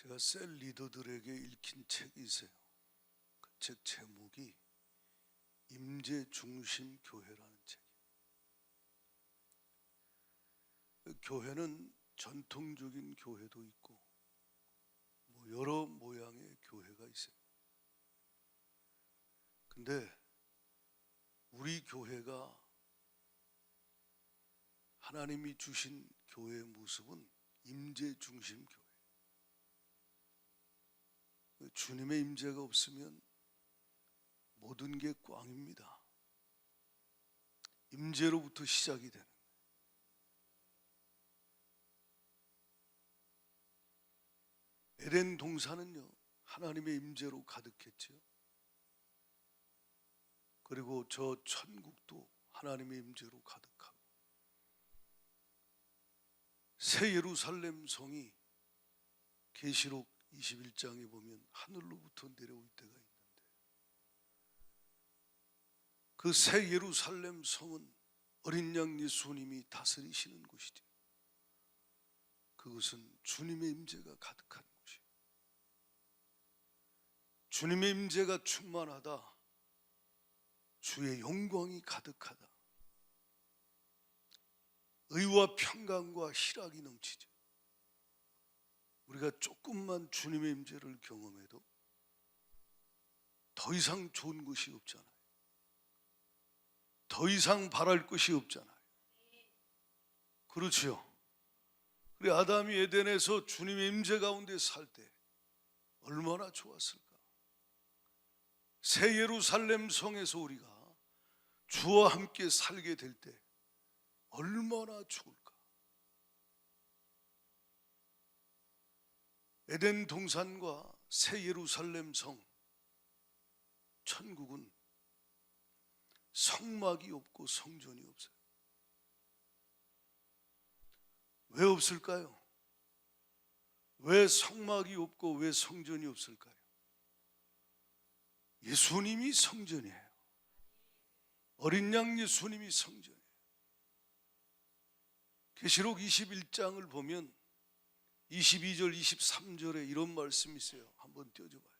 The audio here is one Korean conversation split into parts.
제가 셀 리더들에게 읽힌 책이 있어요. 그 책 제목이 임재 중심 교회라는 책이에요. 교회는 전통적인 교회도 있고 여러 모양의 교회가 있어요. 근데 우리 교회가 하나님이 주신 교회의 모습은 임재 중심 교회. 주님의 임재가 없으면 모든 게 꽝입니다. 임재로부터 시작이 되는 거예요. 에덴 동산은요, 하나님의 임재로 가득했죠. 그리고 저 천국도 하나님의 임재로 가득하고, 새 예루살렘 성이 계시록 21장에 보면 하늘로부터 내려올 때가 있는데, 그 새 예루살렘 성은 어린 양 예수님이 다스리시는 곳이죠. 그것은 주님의 임재가 가득한 곳이에요. 주님의 임재가 충만하다, 주의 영광이 가득하다, 의와 평강과 희락이 넘치죠. 우리가 조금만 주님의 임재를 경험해도 더 이상 좋은 것이 없잖아요. 더 이상 바랄 것이 없잖아요. 그렇지요. 우리 아담이 에덴에서 주님의 임재 가운데 살 때 얼마나 좋았을까. 새 예루살렘 성에서 우리가 주와 함께 살게 될 때 얼마나 좋을까. 에덴 동산과 새 예루살렘 성, 천국은 성막이 없고 성전이 없어요. 왜 없을까요? 왜 성막이 없고 왜 성전이 없을까요? 예수님이 성전이에요. 어린 양 예수님이 성전이에요. 계시록 21장을 보면 22절 23절에 이런 말씀이 있어요. 한번 띄워줘봐요.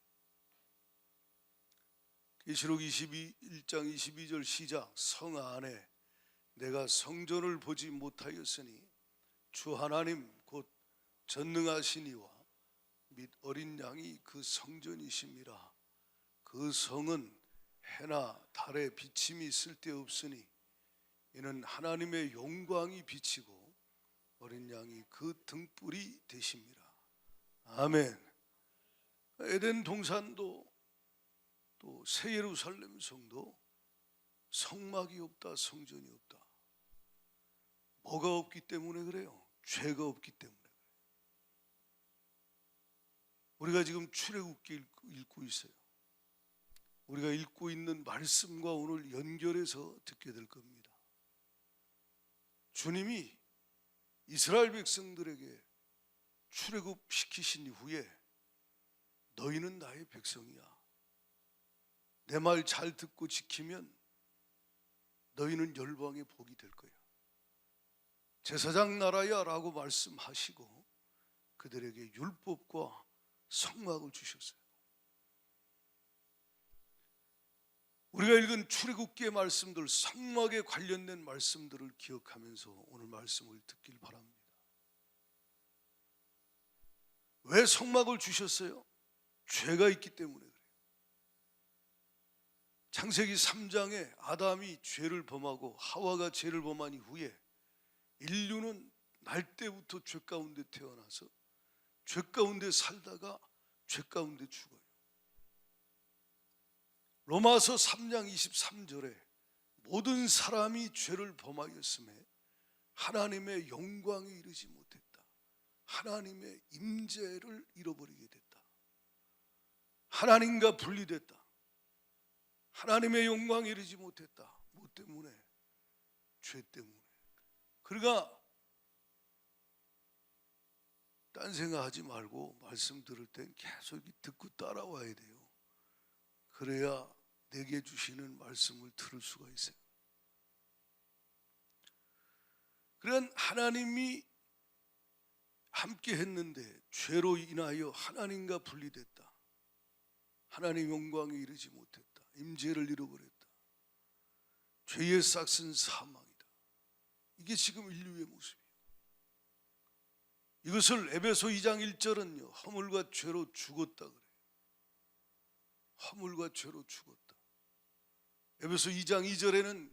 계시록 21장 22절 시작. 성 안에 내가 성전을 보지 못하였으니 주 하나님 곧 전능하신 이와 및 어린 양이 그 성전이심이라. 그 성은 해나 달에 비침이 쓸데없으니 이는 하나님의 영광이 비치고 어린 양이 그 등불이 되심이라. 아멘. 에덴 동산도 또 새 예루살렘 성도 성막이 없다, 성전이 없다. 뭐가 없기 때문에 그래요? 죄가 없기 때문에 그래요. 우리가 지금 출애굽기 읽고 있어요. 우리가 읽고 있는 말씀과 오늘 연결해서 듣게 될 겁니다. 주님이 이스라엘 백성들에게 출애굽시키신 이후에 너희는 나의 백성이야. 내 말 잘 듣고 지키면 너희는 열방의 복이 될 거야. 제사장 나라야 라고 말씀하시고 그들에게 율법과 성막을 주셨어요. 우리가 읽은 출애굽기의 말씀들, 성막에 관련된 말씀들을 기억하면서 오늘 말씀을 듣길 바랍니다. 왜 성막을 주셨어요? 죄가 있기 때문에 그래요. 창세기 3장에 아담이 죄를 범하고 하와가 죄를 범한 이후에 인류는 날 때부터 죄 가운데 태어나서 죄 가운데 살다가 죄 가운데 죽어요. 로마서 3장 23절에 모든 사람이 죄를 범하였음에 하나님의 영광에 이르지 못했다. 하나님의 임재를 잃어버리게 됐다. 하나님과 분리됐다. 하나님의 영광에 이르지 못했다. 뭐 때문에? 죄 때문에. 그러니까 딴 생각하지 말고 말씀 들을 땐 계속 듣고 따라와야 돼요. 그래야 내게 주시는 말씀을 들을 수가 있어요. 그러니까 하나님이 함께 했는데 죄로 인하여 하나님과 분리됐다. 하나님 영광에 이르지 못했다. 임재를 잃어버렸다. 죄의 싹은 사망이다. 이게 지금 인류의 모습이에요. 이것을 에베소 2장 1절은요 허물과 죄로 죽었다 그래요. 허물과 죄로 죽었다. 에베소 2장 2절에는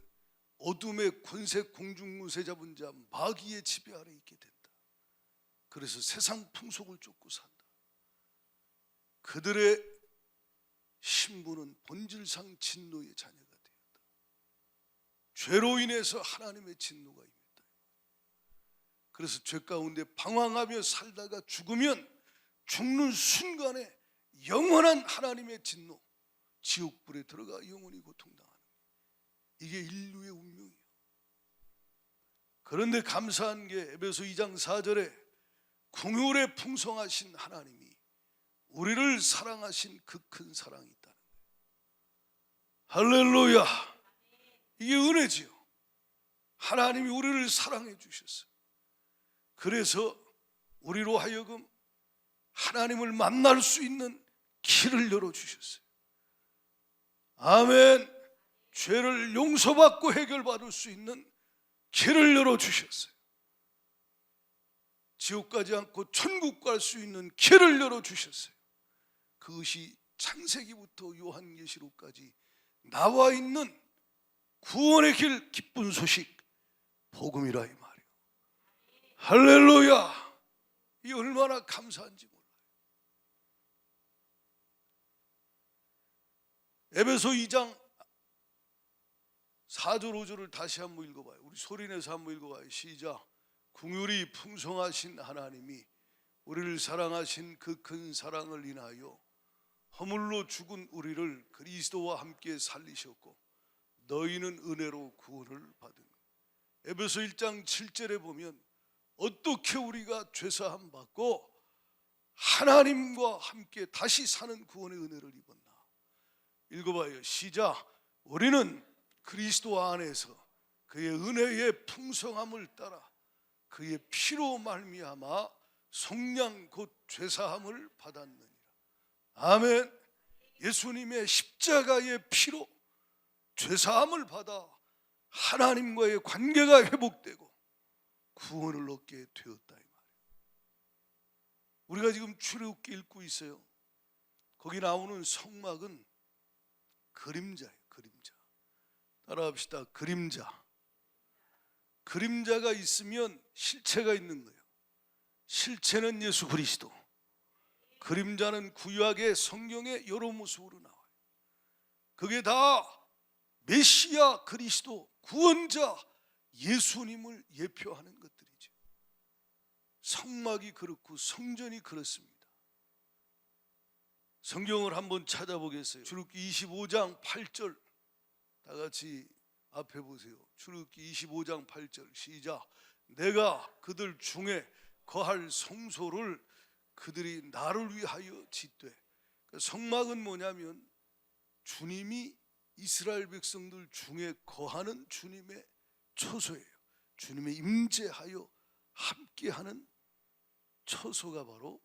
어둠의 권세 공중무세 잡은 자 마귀의 지배 아래 있게 된다. 그래서 세상 풍속을 쫓고 산다. 그들의 신분은 본질상 진노의 자녀가 되었다. 죄로 인해서 하나님의 진노가 임했다. 그래서 죄 가운데 방황하며 살다가 죽으면 죽는 순간에 영원한 하나님의 진노, 지옥불에 들어가 영원히 고통당하는 이게 인류의 운명이에요. 그런데 감사한 게 에베소 2장 4절에 긍휼에 풍성하신 하나님이 우리를 사랑하신 그 큰 사랑이 있다는 거예요. 할렐루야. 이게 은혜지요. 하나님이 우리를 사랑해 주셨어요. 그래서 우리로 하여금 하나님을 만날 수 있는 길을 열어주셨어요. 아멘. 죄를 용서받고 해결받을 수 있는 길을 열어주셨어요. 지옥 가지 않고 천국 갈 수 있는 길을 열어주셨어요. 그것이 창세기부터 요한계시록까지 나와 있는 구원의 길, 기쁜 소식 복음이라 이 말이에요. 할렐루야. 이 얼마나 감사한지 몰라요. 에베소 2장 4절 5절을 다시 한번 읽어봐요. 우리 소리내서 한번 읽어봐요. 시작. 긍휼이 풍성하신 하나님이 우리를 사랑하신 그 큰 사랑을 인하여 허물로 죽은 우리를 그리스도와 함께 살리셨고 너희는 은혜로 구원을 받은. 에베소 1장 7절에 보면 어떻게 우리가 죄사함 받고 하나님과 함께 다시 사는 구원의 은혜를 입었나. 읽어봐요. 시작. 우리는 그리스도 안에서 그의 은혜의 풍성함을 따라 그의 피로 말미암아 속량 곧 죄사함을 받았느니라. 아멘. 예수님의 십자가의 피로 죄사함을 받아 하나님과의 관계가 회복되고 구원을 얻게 되었다 이 말이에요. 우리가 지금 출애굽기 읽고 있어요. 거기 나오는 성막은 그림자예요. 그림자. 따라합시다. 그림자. 그림자가 있으면 실체가 있는 거예요. 실체는 예수 그리스도. 그림자는 구약의 성경의 여러 모습으로 나와요. 그게 다 메시아 그리스도 구원자 예수님을 예표하는 것들이죠. 성막이 그렇고 성전이 그렇습니다. 성경을 한번 찾아보겠어요. 출애굽기 25장 8절 다 같이 앞에 보세요. 출애굽기 25장 8절 시작. 내가 그들 중에 거할 성소를 그들이 나를 위하여 짓되. 성막은 뭐냐면 주님이 이스라엘 백성들 중에 거하는 주님의 처소예요. 주님의 임재하여 함께하는 처소가 바로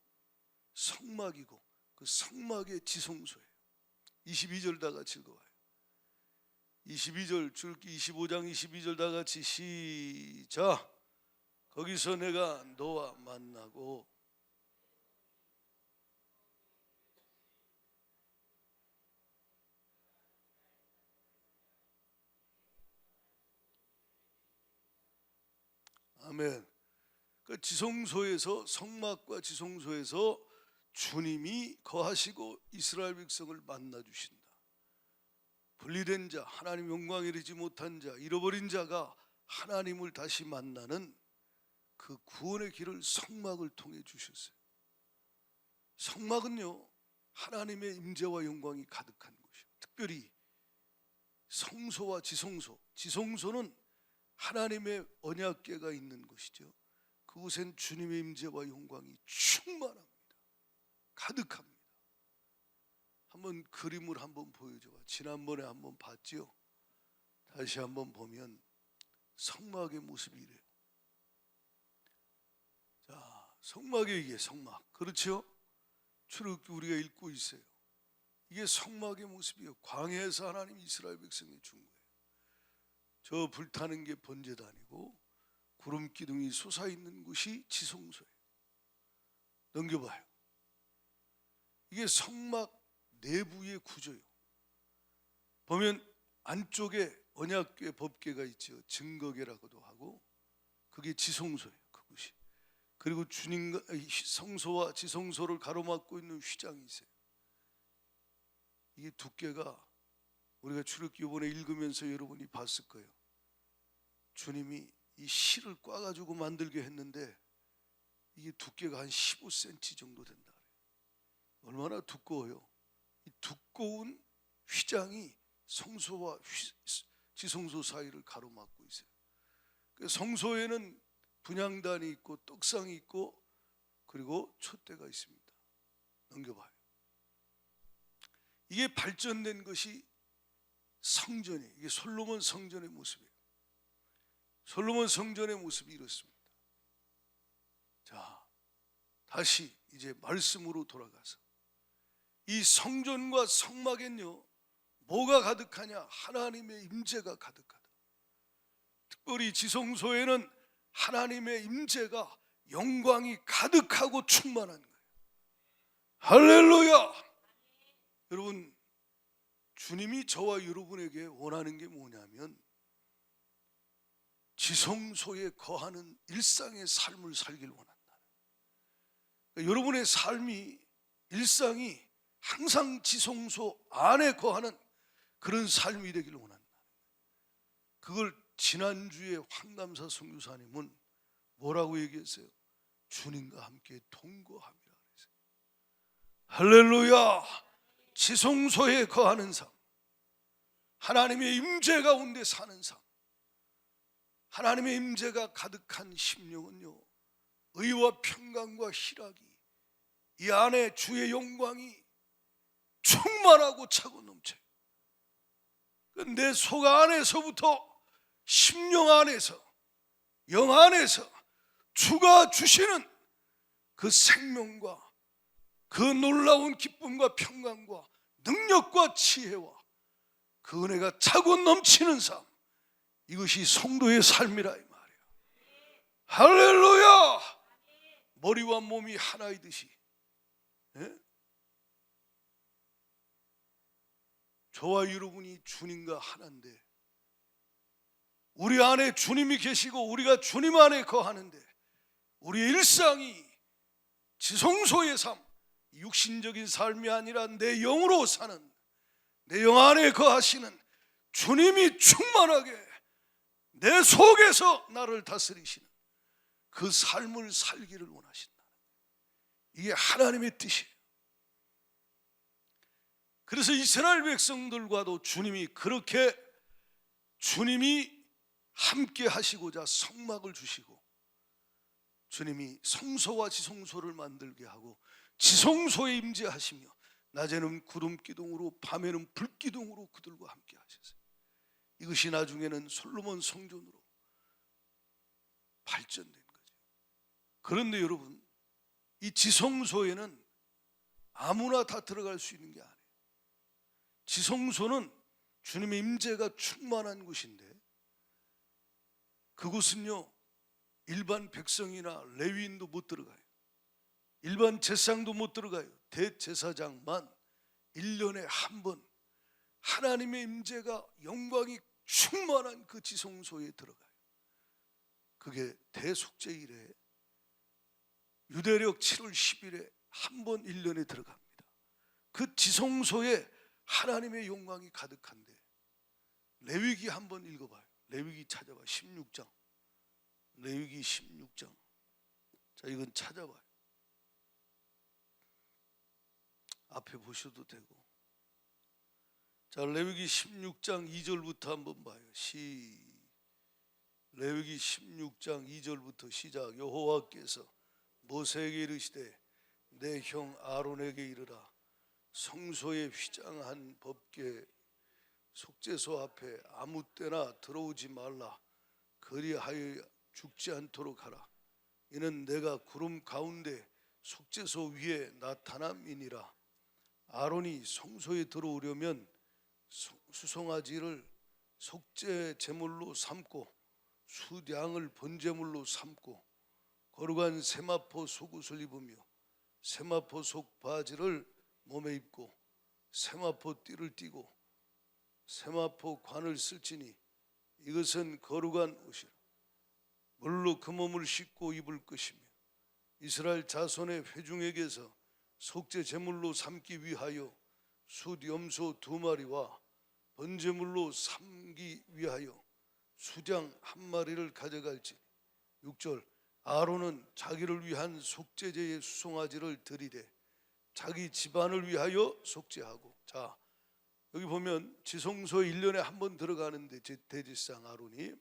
성막이고 그 성막의 지성소예요. 22절 다 같이 읽어봐요. 22절 출애굽기 25장 22절 다 같이 시작. 거기서 내가 너와 만나고 아멘. 그 지성소에서 성막과 지성소에서 주님이 거하시고 이스라엘 백성을 만나 주신다. 분리된 자, 하나님 영광에 이르지 못한 자, 잃어버린 자가 하나님을 다시 만나는 그 구원의 길을 성막을 통해 주셨어요. 성막은요 하나님의 임재와 영광이 가득한 곳이에요. 특별히 성소와 지성소, 지성소는 하나님의 언약궤가 있는 곳이죠. 그곳엔 주님의 임재와 영광이 충만합니다. 가득합니다. 한번 그림을 한번 보여줘 봐. 지난번에 한번 봤죠. 다시 한번 보면 성막의 모습이 이래요. 자, 성막이에요. 이게 성막. 그렇죠? 출애굽기 우리가 읽고 있어요. 이게 성막의 모습이에요. 광야에서 하나님 이스라엘 백성에 준 거예요. 저 불타는 게 번제단이고 구름 기둥이 솟아있는 곳이 지성소예요. 넘겨봐요. 이게 성막 내부의 구조예요. 보면 안쪽에 언약궤 법궤가 있죠. 증거궤라고도 하고 그게 지성소예요. 그곳이. 그리고 주님과 성소와 지성소를 가로막고 있는 휘장이 있어요. 이게 두께가 우리가 출애굽기 이번에 읽으면서 여러분이 봤을 거예요. 주님이 이 실을 꽈가지고 만들게 했는데 이게 두께가 한 15cm 정도 된다. 얼마나 두꺼워요. 이 두꺼운 휘장이 성소와 지성소 사이를 가로막고 있어요. 성소에는 분향단이 있고 떡상이 있고 그리고 촛대가 있습니다. 넘겨봐요. 이게 발전된 것이 성전이에요. 이게 솔로몬 성전의 모습이에요. 솔로몬 성전의 모습이 이렇습니다. 자, 다시 이제 말씀으로 돌아가서 이 성전과 성막엔요 뭐가 가득하냐? 하나님의 임재가 가득하다. 특별히 지성소에는 하나님의 임재가 영광이 가득하고 충만한 거예요. 할렐루야. 여러분, 주님이 저와 여러분에게 원하는 게 뭐냐면 지성소에 거하는 일상의 삶을 살길 원한다. 그러니까 여러분의 삶이 일상이 항상 지성소 안에 거하는 그런 삶이 되길 원한다. 그걸 지난주에 황남사 선교사님은 뭐라고 얘기했어요? 주님과 함께 동거함이라 그랬어요. 할렐루야. 지성소에 거하는 삶, 하나님의 임재 가운데 사는 삶, 하나님의 임재가 가득한 심령은요 의와 평강과 희락이 이 안에 주의 영광이 충만하고 차고 넘쳐요. 내 속 안에서부터 심령 안에서 영 안에서 주가 주시는 그 생명과 그 놀라운 기쁨과 평강과 능력과 지혜와 그 은혜가 차고 넘치는 삶, 이것이 성도의 삶이라 이 말이에요. 할렐루야. 머리와 몸이 하나이듯이 저와 여러분이 주님과 하나인데 우리 안에 주님이 계시고 우리가 주님 안에 거하는데 우리의 일상이 지성소의 삶, 육신적인 삶이 아니라 내 영으로 사는, 내 영 안에 거하시는 주님이 충만하게 내 속에서 나를 다스리시는 그 삶을 살기를 원하신다. 이게 하나님의 뜻이에요. 그래서 이스라엘 백성들과도 주님이 그렇게 주님이 함께 하시고자 성막을 주시고 주님이 성소와 지성소를 만들게 하고 지성소에 임재하시며 낮에는 구름 기둥으로 밤에는 불 기둥으로 그들과 함께 하셨어요. 이것이 나중에는 솔로몬 성전으로 발전된 거죠. 그런데 여러분, 이 지성소에는 아무나 다 들어갈 수 있는 게 아니에요. 지성소는 주님의 임재가 충만한 곳인데 그곳은요 일반 백성이나 레위인도 못 들어가요. 일반 제사장도 못 들어가요. 대제사장만 1년에 한 번 하나님의 임재가 영광이 충만한 그 지성소에 들어가요. 그게 대속죄일에 유대력 7월 10일에 한 번 1년에 들어갑니다. 그 지성소에 하나님의 영광이 가득한데 레위기 한번 읽어봐요. 레위기 찾아봐. 16장. 레위기 16장. 자, 이건 찾아봐요. 앞에 보셔도 되고. 자, 레위기 16장 2절부터 한번 봐요. 레위기 16장 2절부터 시작. 여호와께서 모세에게 이르시되 내 형 아론에게 이르라. 성소에 휘장한 법궤 속죄소 앞에 아무 때나 들어오지 말라. 그리하여 죽지 않도록 하라. 이는 내가 구름 가운데 속죄소 위에 나타남이니라. 아론이 성소에 들어오려면 수송아지를 속죄 제물로 삼고 수량을 번제물로 삼고 거룩한 세마포 속옷을 입으며 세마포 속 바지를 몸에 입고 세마포 띠를 띠고 세마포 관을 쓸지니 이것은 거룩한 옷이라. 물로 그 몸을 씻고 입을 것이며 이스라엘 자손의 회중에게서 속죄 제물로 삼기 위하여 숫 염소 2마리와 번제물로 삼기 위하여 수장 1마리를 가져갈지니. 6절 아론은 자기를 위한 속죄제의 수송아지를 드리되 자기 집안을 위하여 속죄하고. 자, 여기 보면 지성소에 1년에 한 번 들어가는데 대제사장 아론이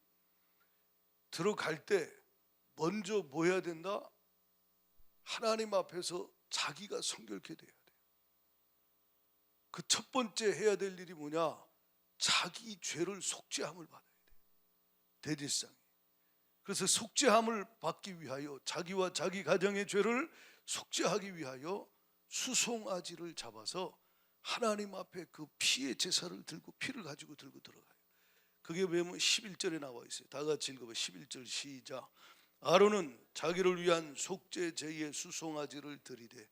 들어갈 때 먼저 뭐 해야 된다? 하나님 앞에서 자기가 성결케 돼야 돼요. 그 첫 번째 해야 될 일이 뭐냐? 자기 죄를 속죄함을 받아야 돼요, 대제사장이. 그래서 속죄함을 받기 위하여 자기와 자기 가정의 죄를 속죄하기 위하여 수송아지를 잡아서 하나님 앞에 그 피의 제사를 들고 피를 가지고 들고 들어가요. 그게 보면 11절에 나와 있어요. 다 같이 읽어봐요. 11절 시작. 아론은 자기를 위한 속죄제의 수송아지를 드리되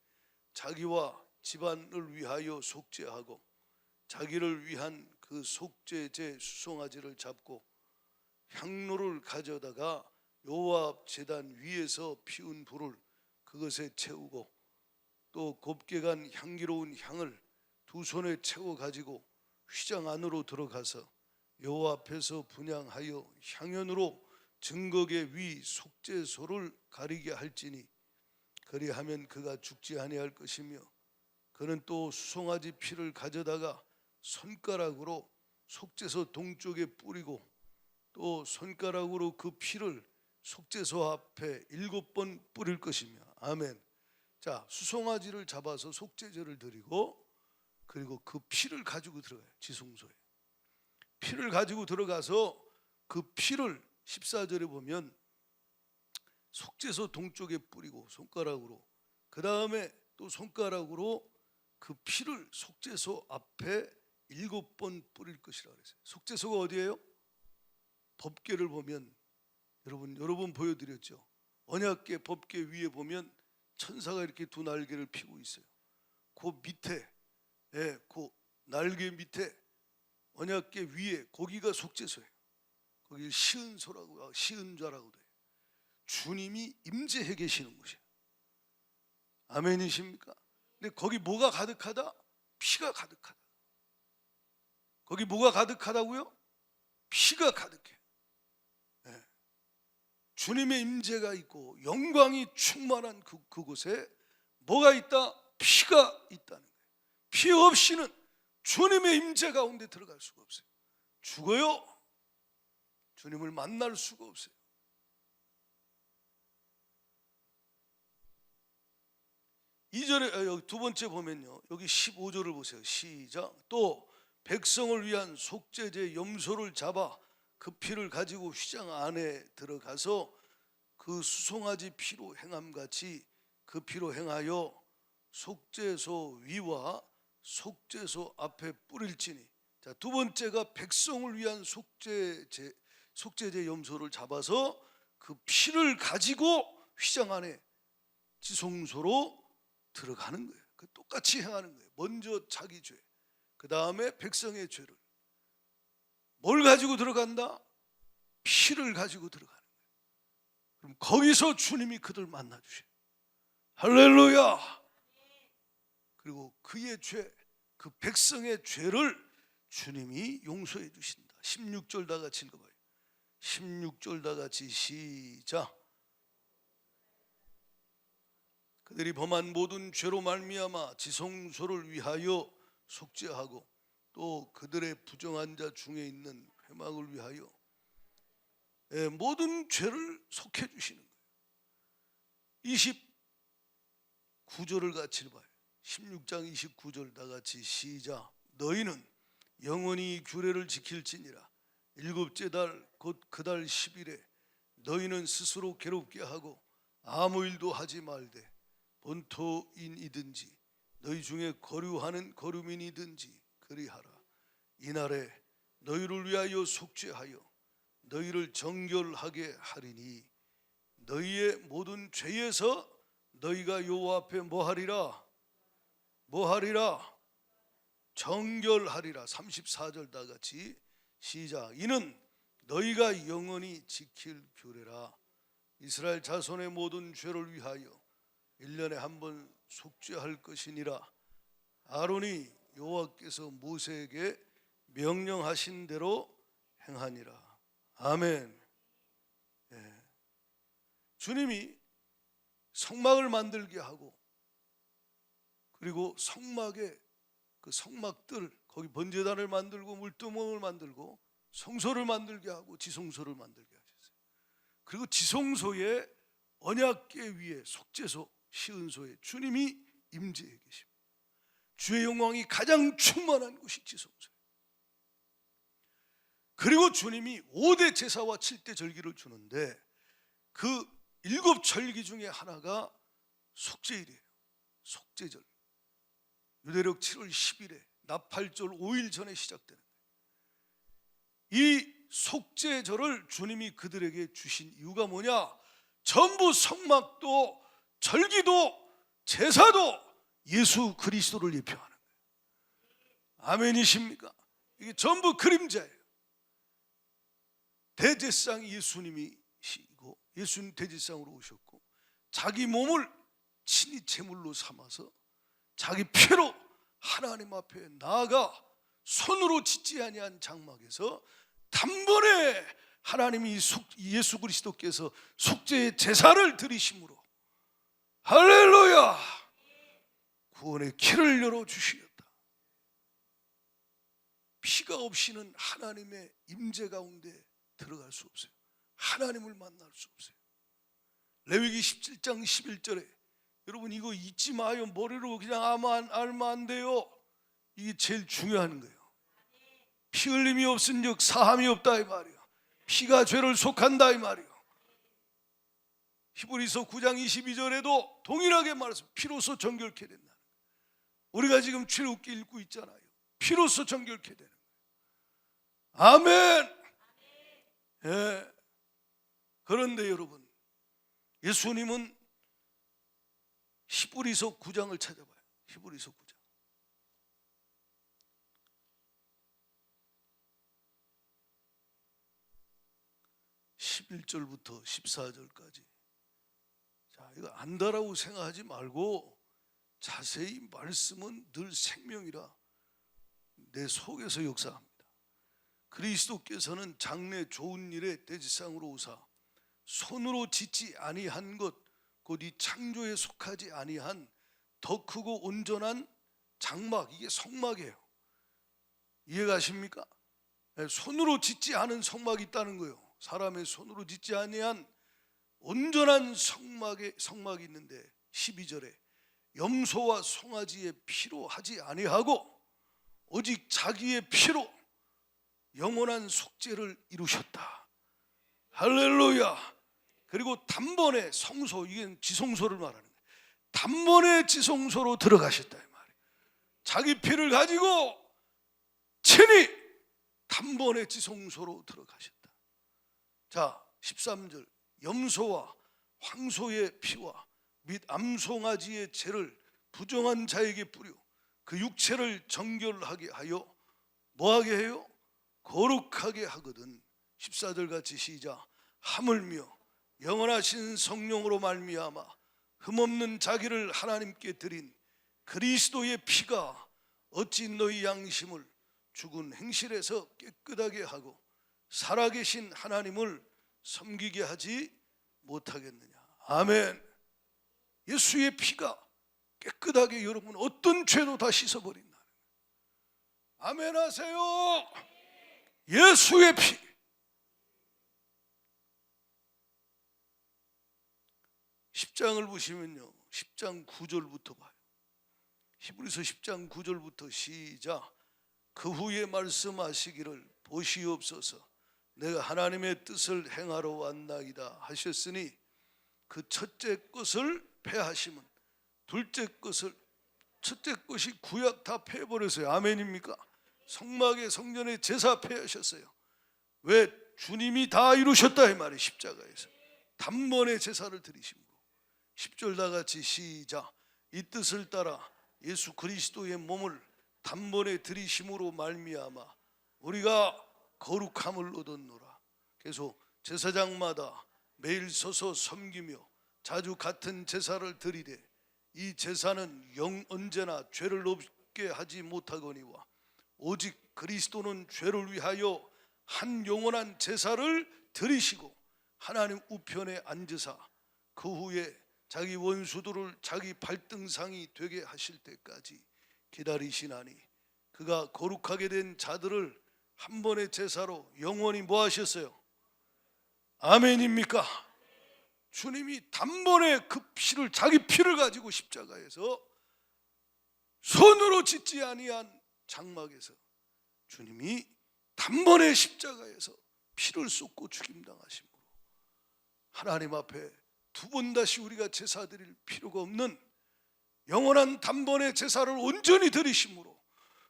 자기와 집안을 위하여 속죄하고 자기를 위한 그 속죄제 수송아지를 잡고 향로를 가져다가 여호와 앞 제단 위에서 피운 불을 그것에 채우고 또 곱게 간 향기로운 향을 2손에 채워 가지고 휘장 안으로 들어가서 여호와 앞에서 분향하여 향연으로 증거계 위 속죄소를 가리게 할지니 그리하면 그가 죽지 아니할 것이며 그는 또 수송아지 피를 가져다가 손가락으로 속죄소 동쪽에 뿌리고 또 손가락으로 그 피를 속죄소 앞에 7번 뿌릴 것이며. 아멘. 자, 수송아지를 잡아서 속죄제를 드리고 그리고 그 피를 가지고 들어가요. 지성소에 피를 가지고 들어가서 그 피를 14절에 보면 속죄소 동쪽에 뿌리고 손가락으로, 그 다음에 또 손가락으로 그 피를 속죄소 앞에 7번 뿌릴 것이라 그랬어요. 속죄소가 어디예요? 법궤를 보면 여러 번 보여드렸죠. 언약궤 법궤 위에 보면 천사가 이렇게 2날개를 피고 있어요. 그 밑에, 그 날개 밑에 언약궤 위에 거기가 속죄소예요. 거기 시은소라고, 시은좌라고 돼요. 주님이 임재해 계시는 곳이에요. 아멘이십니까? 근데 거기 뭐가 가득하다? 피가 가득하다. 거기 뭐가 가득하다고요? 피가 가득해. 주님의 임재가 있고 영광이 충만한 그곳에 뭐가 있다? 피가 있다는 거예요. 피 없이는 주님의 임재 가운데 들어갈 수가 없어요. 죽어요. 주님을 만날 수가 없어요. 여기 두 번째 보면요, 여기 15절을 보세요. 시작. 또 백성을 위한 속죄제 염소를 잡아 그 피를 가지고 휘장 안에 들어가서 그 수송아지 피로 행함같이 그 피로 행하여 속죄소 위와 속죄소 앞에 뿌릴지니. 자, 두 번째가 백성을 위한 속죄제 염소를 잡아서 그 피를 가지고 휘장 안에 지성소로 들어가는 거예요. 그 똑같이 행하는 거예요. 먼저 자기 죄, 그 다음에 백성의 죄를. 뭘 가지고 들어간다? 피를 가지고 들어가는 거예요. 그럼 거기서 주님이 그들 만나 주셔요. 할렐루야. 그리고 그의 죄, 그 백성의 죄를 주님이 용서해 주신다. 16절 다 같이 읽어봐요. 16절 다 같이 시작. 그들이 범한 모든 죄로 말미암아 지성소를 위하여 속죄하고 또 그들의 부정한 자 중에 있는 회막을 위하여 모든 죄를 속해 주시는 거예요. 29절을 같이 봐요. 16장 29절 다 같이 시작. 너희는 영원히 규례를 지킬지니라. 일곱째 달 곧 그 달 10일에 너희는 스스로 괴롭게 하고 아무 일도 하지 말되 본토인이든지 너희 중에 거류하는 거류민이든지 그리하라. 이날에 너희를 위하여 속죄하여 너희를 정결하게 하리니 너희의 모든 죄에서 너희가 여호와 앞에 뭐하리라? 정결하리라. 34절 다 같이 시작. 이는 너희가 영원히 지킬 규례라. 이스라엘 자손의 모든 죄를 위하여 1년에 한 번 속죄할 것이니라. 아론이 여호와께서 모세에게 명령하신 대로 행하니라. 아멘. 주님이 성막을 만들게 하고, 그리고 성막에 그 성막들 거기 번제단을 만들고 물두멍을 만들고 성소를 만들게 하고 지성소를 만들게 하셨어요. 그리고 지성소에 언약궤 위에 속죄소 시은소에 주님이 임재해 계십니다. 주의 영광이 가장 충만한 곳이 지성소예요. 그리고 주님이 5대 제사와 7대 절기를 주는데 그 7절기 중에 하나가 속죄일이에요. 속죄절. 유대력 7월 10일에 나팔절 5일 전에 시작되는 거예요. 이 속죄절을 주님이 그들에게 주신 이유가 뭐냐? 전부 성막도 절기도 제사도 예수 그리스도를 예표하는 거예요. 아멘이십니까? 이게 전부 그림자예요. 대제사장이 예수님이시고 예수님 대제사장으로 오셨고 자기 몸을 친히 제물로 삼아서 자기 피로 하나님 앞에 나아가 손으로 짓지 아니한 장막에서 단번에 하나님이 예수 그리스도께서 속죄의 제사를 드리심으로 할렐루야 구원의 길을 열어주시었다. 피가 없이는 하나님의 임재 가운데 들어갈 수 없어요. 하나님을 만날 수 없어요. 레위기 17장 11절에 여러분 이거 잊지 마요. 머리로 그냥 알면 안 돼요. 이게 제일 중요한 거예요. 피 흘림이 없은즉 사함이 없다 이 말이에요. 피가 죄를 속한다 이 말이에요. 히브리서 9장 22절에도 동일하게 말해서 피로서 정결케 된다. 우리가 지금 출애굽기 읽고 있잖아요. 피로서 정결케 되는 거예요. 아멘. 예. 그런데 여러분 예수님은 히브리서 9장을 찾아봐요. 히브리서 9장. (11절부터) (14절까지) 자, 이거 안다라고 생각하지 말고 자세히 말씀은 늘 생명이라 내 속에서 역사합니다. 그리스도께서는 장래 좋은 일에 대지상으로 오사 손으로 짓지 아니한 것 곧 이 창조에 속하지 아니한 더 크고 온전한 장막, 이게 성막이에요. 이해가십니까? 손으로 짓지 않은 성막이 있다는 거예요. 사람의 손으로 짓지 아니한 온전한 성막이 있는데 12절에 염소와 송아지의 피로 하지 아니하고 오직 자기의 피로 영원한 속죄를 이루셨다. 할렐루야. 그리고 단번에 성소, 이게 지성소를 말하는 거예요. 단번에 지성소로 들어가셨다 이 말이에요. 자기 피를 가지고 친히 단번에 지성소로 들어가셨다. 자 13절 염소와 황소의 피와 및 암송아지의 죄를 부정한 자에게 뿌려 그 육체를 정결하게 하여 뭐하게 해요? 거룩하게 하거든. 14절 같이 시작. 하물며 영원하신 성령으로 말미암아 흠없는 자기를 하나님께 드린 그리스도의 피가 어찌 너희 양심을 죽은 행실에서 깨끗하게 하고 살아계신 하나님을 섬기게 하지 못하겠느냐. 아멘. 예수의 피가 깨끗하게 여러분 어떤 죄도 다 씻어버린다. 아멘 하세요. 예수의 피. 10장을 보시면요 10장 9절부터 봐요. 히브리서 10장 9절부터 시작. 그 후에 말씀하시기를 보시옵소서 내가 하나님의 뜻을 행하러 왔나이다 하셨으니 그 첫째 것을 패하시면 둘째 것을, 첫째 것이 구약 다 패해버렸어요. 아멘입니까? 성막에 성전에 제사 패하셨어요. 왜? 주님이 다 이루셨다 이 말이에요. 십자가에서 단번에 제사를 드리심으로. 10절 다 같이 시작. 이 뜻을 따라 예수 그리스도의 몸을 단번에 드리심으로 말미암아 우리가 거룩함을 얻었노라. 계속 제사장마다 매일 서서 섬기며 자주 같은 제사를 드리되 이 제사는 언제나 죄를 없게 하지 못하거니와 오직 그리스도는 죄를 위하여 한 영원한 제사를 드리시고 하나님 우편에 앉으사 그 후에 자기 원수들을 자기 발등상이 되게 하실 때까지 기다리시나니 그가 거룩하게 된 자들을 한 번의 제사로 영원히 뭐 하셨어요? 아멘입니까? 주님이 단번에 그 피를, 자기 피를 가지고 십자가에서 손으로 짓지 아니한 장막에서 주님이 단번에 십자가에서 피를 쏟고 죽임당하심으로 하나님 앞에 두 번 다시 우리가 제사 드릴 필요가 없는 영원한 단번에 제사를 온전히 드리심으로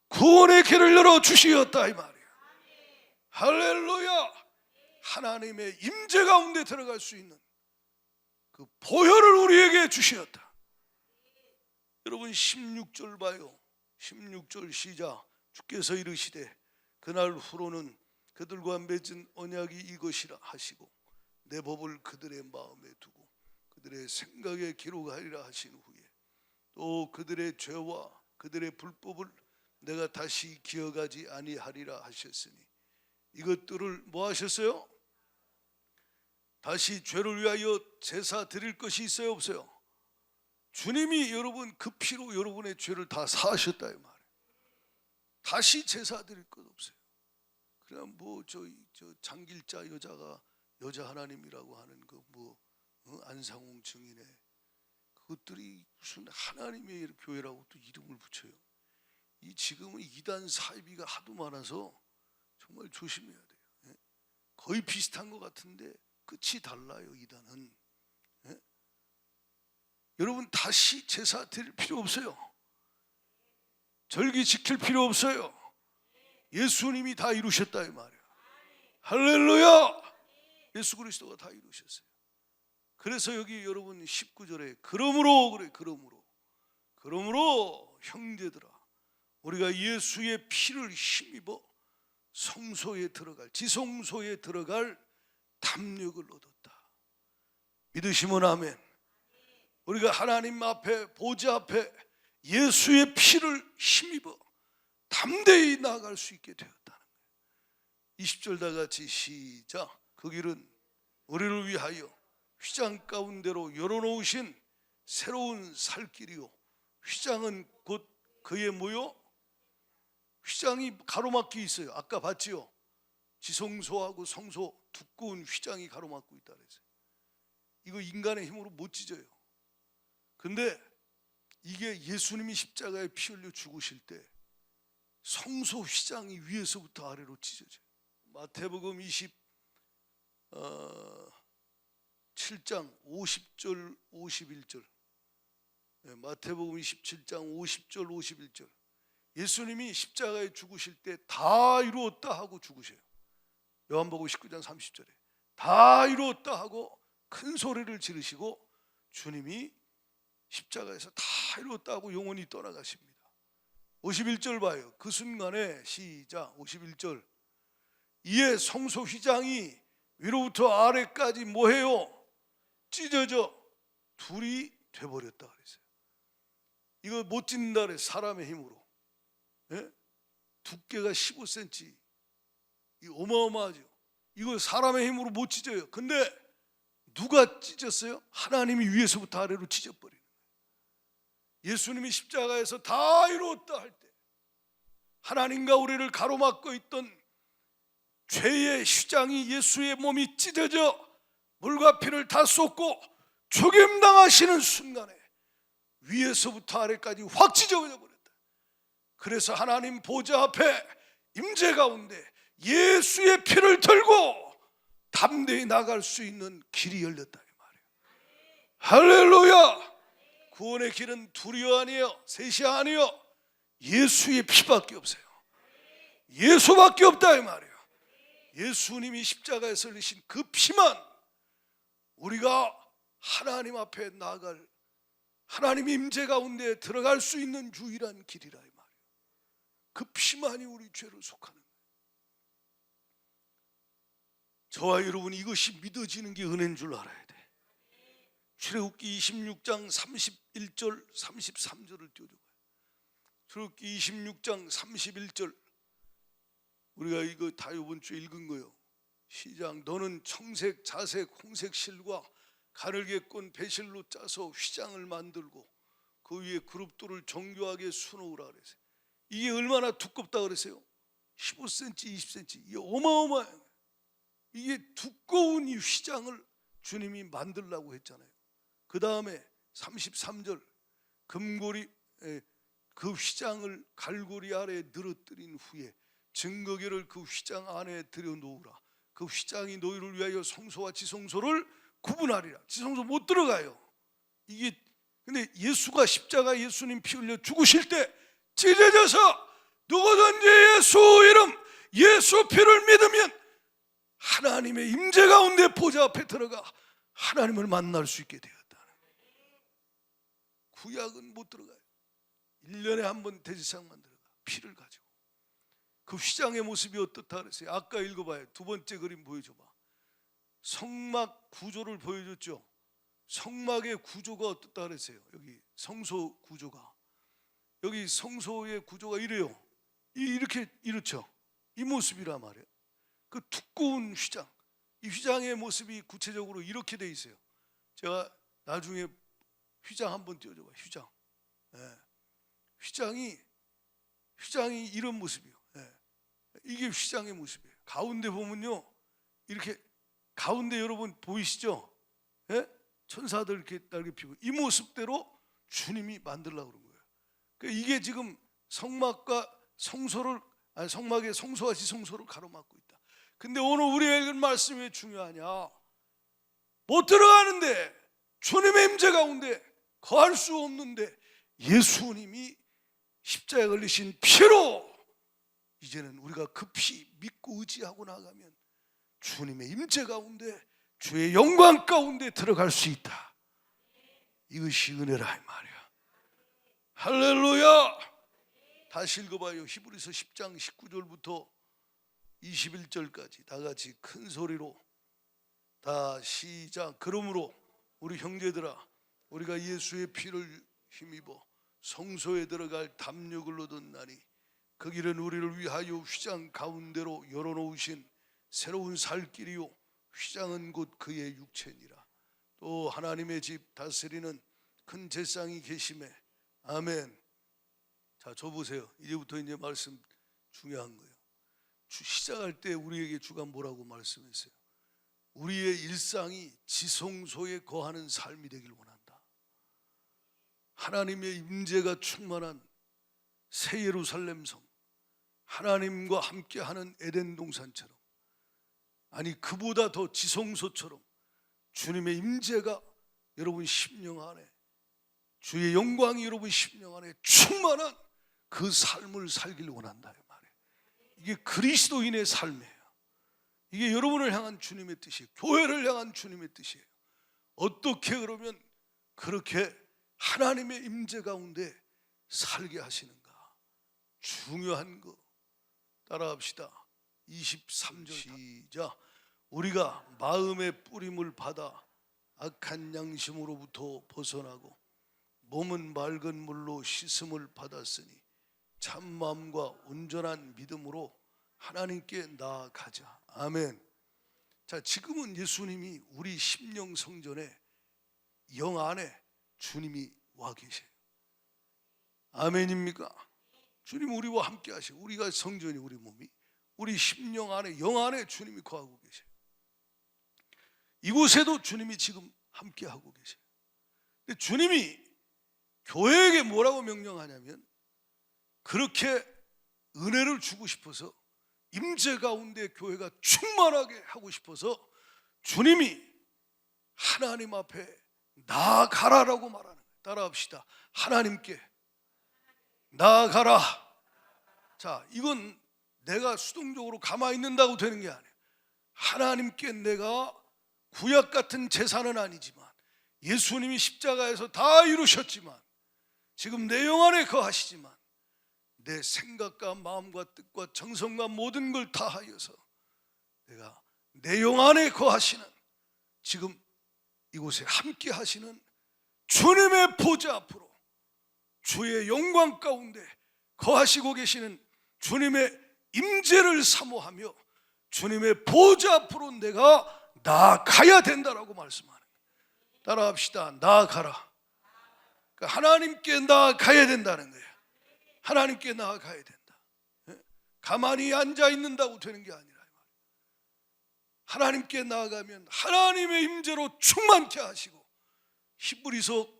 구원의 길을 열어주시었다 이 말이에요. 할렐루야. 하나님의 임재 가운데 들어갈 수 있는 그 보혈을 우리에게 주시었다. 여러분 16절 봐요. 16절 시작. 주께서 이르시되 그날 후로는 그들과 맺은 언약이 이것이라 하시고 내 법을 그들의 마음에 두고 그들의 생각에 기록하리라 하신 후에 또 그들의 죄와 그들의 불법을 내가 다시 기억하지 아니하리라 하셨으니 이것들을 뭐 하셨어요? 다시 죄를 위하여 제사 드릴 것이 있어요 없어요? 주님이 여러분 그 피로 여러분의 죄를 다 사하셨다 이 말이에요. 다시 제사 드릴 것 없어요. 그냥 뭐 저 장길자 여자가 여자 하나님이라고 하는 그 뭐 안상홍 증인의 그것들이 무슨 하나님의 교회라고 또 이름을 붙여요. 이 지금은 이단 사이비가 하도 많아서 정말 조심해야 돼요. 거의 비슷한 것 같은데 끝이 달라요. 이단은. 여러분 다시 제사 드릴 필요 없어요. 절기 지킬 필요 없어요. 예수님이 다 이루셨다 이 말이에요. 할렐루야. 예수 그리스도가 다 이루셨어요. 그래서 여기 여러분 19절에 그러므로 그래 그러므로 형제들아 우리가 예수의 피를 힘입어 성소에 들어갈 지성소에 들어갈 담력을 얻었다. 믿으시면 아멘. 우리가 하나님 앞에 보좌 앞에 예수의 피를 힘입어 담대히 나아갈 수 있게 되었다는 거예요. 20절 다 같이 시작. 그 길은 우리를 위하여 휘장 가운데로 열어놓으신 새로운 살길이요 휘장은 곧 그의 뭐요? 휘장이 가로막혀 있어요. 아까 봤지요? 지성소하고 성소 두꺼운 휘장이 가로막고 있다 그랬어요. 이거 인간의 힘으로 못 찢어요. 근데 이게 예수님이 십자가에 피 흘려 죽으실 때 성소 휘장이 위에서부터 아래로 찢어져요. 마태복음 27장 50절 51절 마태복음 27장 50절 51절 예수님이 십자가에 죽으실 때 다 이루었다 하고 죽으셔요. 요한복음 19장 30절에 다 이루었다 하고 큰 소리를 지르시고 주님이 십자가에서 다 이루었다 하고 영원히 떠나가십니다. 51절 봐요. 그 순간에 시작 51절 이에 성소 휘장이 위로부터 아래까지 뭐해요? 찢어져 둘이 돼버렸다 그랬어요. 이거 못 찢는다 그래 사람의 힘으로. 두께가 15cm 이 어마어마하죠. 이거 사람의 힘으로 못 찢어요. 근데 누가 찢었어요? 하나님이 위에서부터 아래로 찢어버리는 거예요. 예수님이 십자가에서 다 이루었다 할 때 하나님과 우리를 가로막고 있던 죄의 휘장이 예수의 몸이 찢어져 물과 피를 다 쏟고 죽임당하시는 순간에 위에서부터 아래까지 확 찢어져 버렸다. 그래서 하나님 보좌 앞에 임재 가운데 예수의 피를 들고 담대히 나갈 수 있는 길이 열렸다 이 말이에요. 할렐루야. 구원의 길은 둘이 아니에요, 셋이 아니에요. 예수의 피밖에 없어요. 예수밖에 없다 이 말이에요. 예수님이 십자가에서 흘리신 그 피만 우리가 하나님 앞에 나아갈, 하나님의 임재 가운데 들어갈 수 있는 유일한 길이라 이 말이에요. 그 피만이 우리 죄를 속하는 거예요. 저와 여러분, 이것이 믿어지는 게 은혜인 줄 알아야 돼. 출애굽기 26장 31절 33절을 띄워줘봐요. 출애굽기 26장 31절, 우리가 이거 다 이번 주에 읽은 거예요. 시작. 너는 청색, 자색, 홍색 실과 가늘게 꼰 배실로 짜서 휘장을 만들고 그 위에 그룹돌을 정교하게 수놓으라 그랬어요. 이게 얼마나 두껍다 그랬어요? 15cm, 20cm. 이게 어마어마해요. 이게 두꺼운 이 휘장을 주님이 만들라고 했잖아요. 그 다음에 33절, 금고리, 그 휘장을 갈고리 아래에 늘어뜨린 후에 증거계를 그 휘장 안에 들여놓으라. 그 휘장이 너희를 위하여 성소와 지성소를 구분하리라. 지성소 못 들어가요. 이게 근데 예수가 십자가 예수님 피 흘려 죽으실 때 찢어져서 누구든지 예수 이름, 예수 피를 믿으면 하나님의 임재 가운데 보좌 앞에 들어가 하나님을 만날 수 있게 되었다는 거예요. 구약은 못 들어가요. 1년에 한 번 대제사장만 들어가, 피를 가지고. 그 휘장의 모습이 어떻다 그랬어요? 아까 읽어봐요. 두 번째 그림 보여줘봐. 성막 구조를 보여줬죠. 성막의 구조가 어떻다 그랬어요? 여기 성소 구조가, 여기 성소의 구조가 이래요. 이렇게 이렇죠. 이 모습이란 말이에요. 그 두꺼운 휘장, 이 휘장의 모습이 구체적으로 이렇게 돼 있어요. 제가 나중에 휘장 한번 띄워줘봐. 휘장, 휘장이 이런 모습이에요. 이게 휘장의 모습이에요. 가운데 보면요, 이렇게 가운데 여러분 보이시죠? 천사들 이렇게 날개 피고 이 모습대로 주님이 만들려고 그런 거예요. 그러니까 이게 지금 성막과 성소를, 성막의 성소와 지성소를 가로막고 있다. 근데 오늘 우리가 읽은 말씀이 왜 중요하냐? 못 들어가는데, 주님의 임재 가운데 거할 수 없는데 예수님이 십자가에 걸리신 피로 이제는 우리가 그 피 믿고 의지하고 나가면 주님의 임재 가운데, 주의 영광 가운데 들어갈 수 있다. 이것이 은혜라 이 말이야. 할렐루야. 다시 읽어봐요. 히브리서 10장 19절부터 21절까지 다 같이 큰 소리로 다 시작. 그러므로 우리 형제들아, 우리가 예수의 피를 힘입어 성소에 들어갈 담력을 얻었나니 그 길은 우리를 위하여 휘장 가운데로 열어놓으신 새로운 살 길이요 휘장은 곧 그의 육체니라. 또 하나님의 집 다스리는 큰 제사장이 계심에. 아멘. 자, 저 보세요. 이제부터 이제 말씀 중요한 거예요. 시작할 때 우리에게 주가 뭐라고 말씀했어요? 우리의 일상이 지성소에 거하는 삶이 되길 원한다. 하나님의 임재가 충만한 새 예루살렘 성, 하나님과 함께하는 에덴 동산처럼, 아니 그보다 더 지성소처럼 주님의 임재가 여러분 심령 안에, 주의 영광이 여러분 심령 안에 충만한 그 삶을 살길 원한다 이 말이에요. 이게 그리스도인의 삶이에요. 이게 여러분을 향한 주님의 뜻이에요. 교회를 향한 주님의 뜻이에요. 어떻게 그러면 그렇게 하나님의 임재 가운데 살게 하시는가? 중요한 거 따라합시다. 23절 시작. 우리가 마음의 뿌림을 받아 악한 양심으로부터 벗어나고 몸은 맑은 물로 씻음을 받았으니 참마음과 온전한 믿음으로 하나님께 나아가자. 아멘. 자, 지금은 예수님이 우리 심령 성전에, 영 안에 주님이 와 계세요. 아멘입니까? 주님 우리와 함께 하시고, 우리가 성전이 우리 몸이, 우리 심령 안에, 영 안에 주님이 거하고 계세요. 이곳에도 주님이 지금 함께 하고 계세요. 근데 주님이 교회에게 뭐라고 명령하냐면, 그렇게 은혜를 주고 싶어서, 임재 가운데 교회가 충만하게 하고 싶어서 주님이 하나님 앞에 나아가라라고 말하는 거예요. 따라합시다. 하나님께 나아가라. 자, 이건 내가 수동적으로 가만히 있는다고 되는 게 아니에요. 하나님께 내가 구약 같은 제사는 아니지만 예수님이 십자가에서 다 이루셨지만 지금 내 영 안에 거하시지만 내 생각과 마음과 뜻과 정성과 모든 걸 다하여서 내가 내 영 안에 거하시는, 지금 이곳에 함께 하시는 주님의 보좌 앞으로, 주의 영광 가운데 거하시고 계시는 주님의 임재를 사모하며 주님의 보좌 앞으로 내가 나아가야 된다라고 말씀하는 거예요. 따라합시다. 나아가라. 그러니까 하나님께 나아가야 된다는 거예요. 하나님께 나아가야 된다. 가만히 앉아 있는다고 되는 게 아니라 하나님께 나아가면 하나님의 임재로 충만케 하시고, 히브리서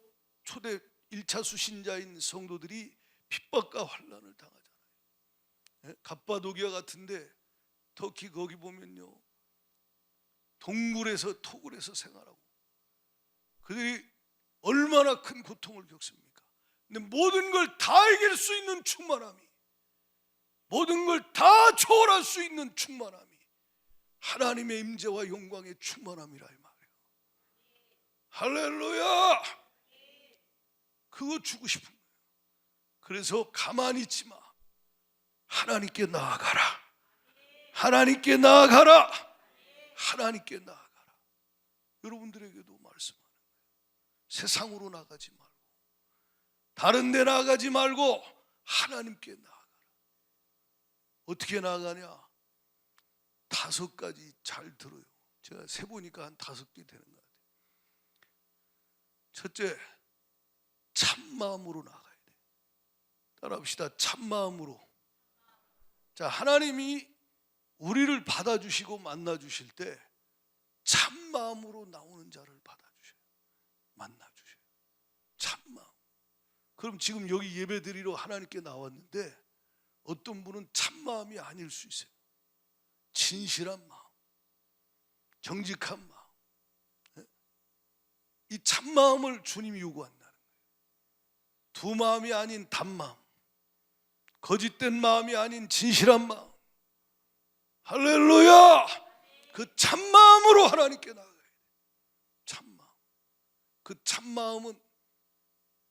초대 1차 수신자인 성도들이 핍박과 환난을 당하잖아요. 갑바도기아 같은데 터키 거기 보면요, 동굴에서 토굴에서 생활하고 그들이 얼마나 큰 고통을 겪습니까? 근데 모든 걸 다 이길 수 있는 충만함이, 모든 걸 다 초월할 수 있는 충만함이 하나님의 임재와 영광의 충만함이라 이 말이에요. 할렐루야. 그거 주고 싶은 거예요. 그래서 가만히 있지 마. 하나님께 나아가라. 하나님께 나아가라. 하나님께 나아가라. 여러분들에게도 말씀하는 거예요. 세상으로 나가지 말고, 다른 데 나가지 말고 하나님께 나아가라. 어떻게 나아가냐? 5가지 잘 들어요. 제가 세보니까 한 5개 되는 것 같아요. 첫째, 참마음으로 나가야 돼요. 따라합시다. 참마음으로. 자, 하나님이 우리를 받아주시고 만나주실 때 참마음으로 나오는 자를 받아주셔요. 만나주셔요. 참마음. 그럼 지금 여기 예배드리러 하나님께 나왔는데 어떤 분은 참마음이 아닐 수 있어요. 진실한 마음, 정직한 마음. 이 참마음을 주님이 요구한다는 거예요. 두 마음이 아닌 단마음, 거짓된 마음이 아닌 진실한 마음. 할렐루야. 그 참마음으로 하나님께 나아가야 돼요. 참마음. 그 참마음은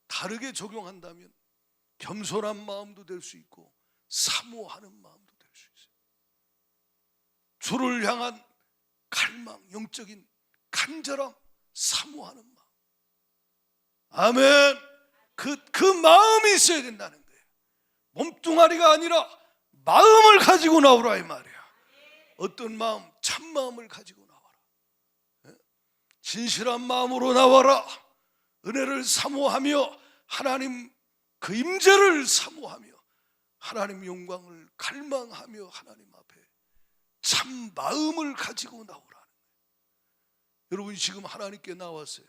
다르게 적용한다면 겸손한 마음도 될 수 있고 사모하는 마음도 될 수 있어요. 주를 향한 갈망, 영적인 간절함, 사모하는 마음. 아멘. 그 마음이 있어야 된다는 거예요. 몸뚱아리가 아니라 마음을 가지고 나오라 이 말이야. 어떤 마음? 참마음을 가지고 나와라. 진실한 마음으로 나와라. 은혜를 사모하며 하나님 그 임재를 사모하며 하나님 영광을 갈망하며 하나님 앞에 참 마음을 가지고 나오라는 거예요. 여러분 지금 하나님께 나왔어요.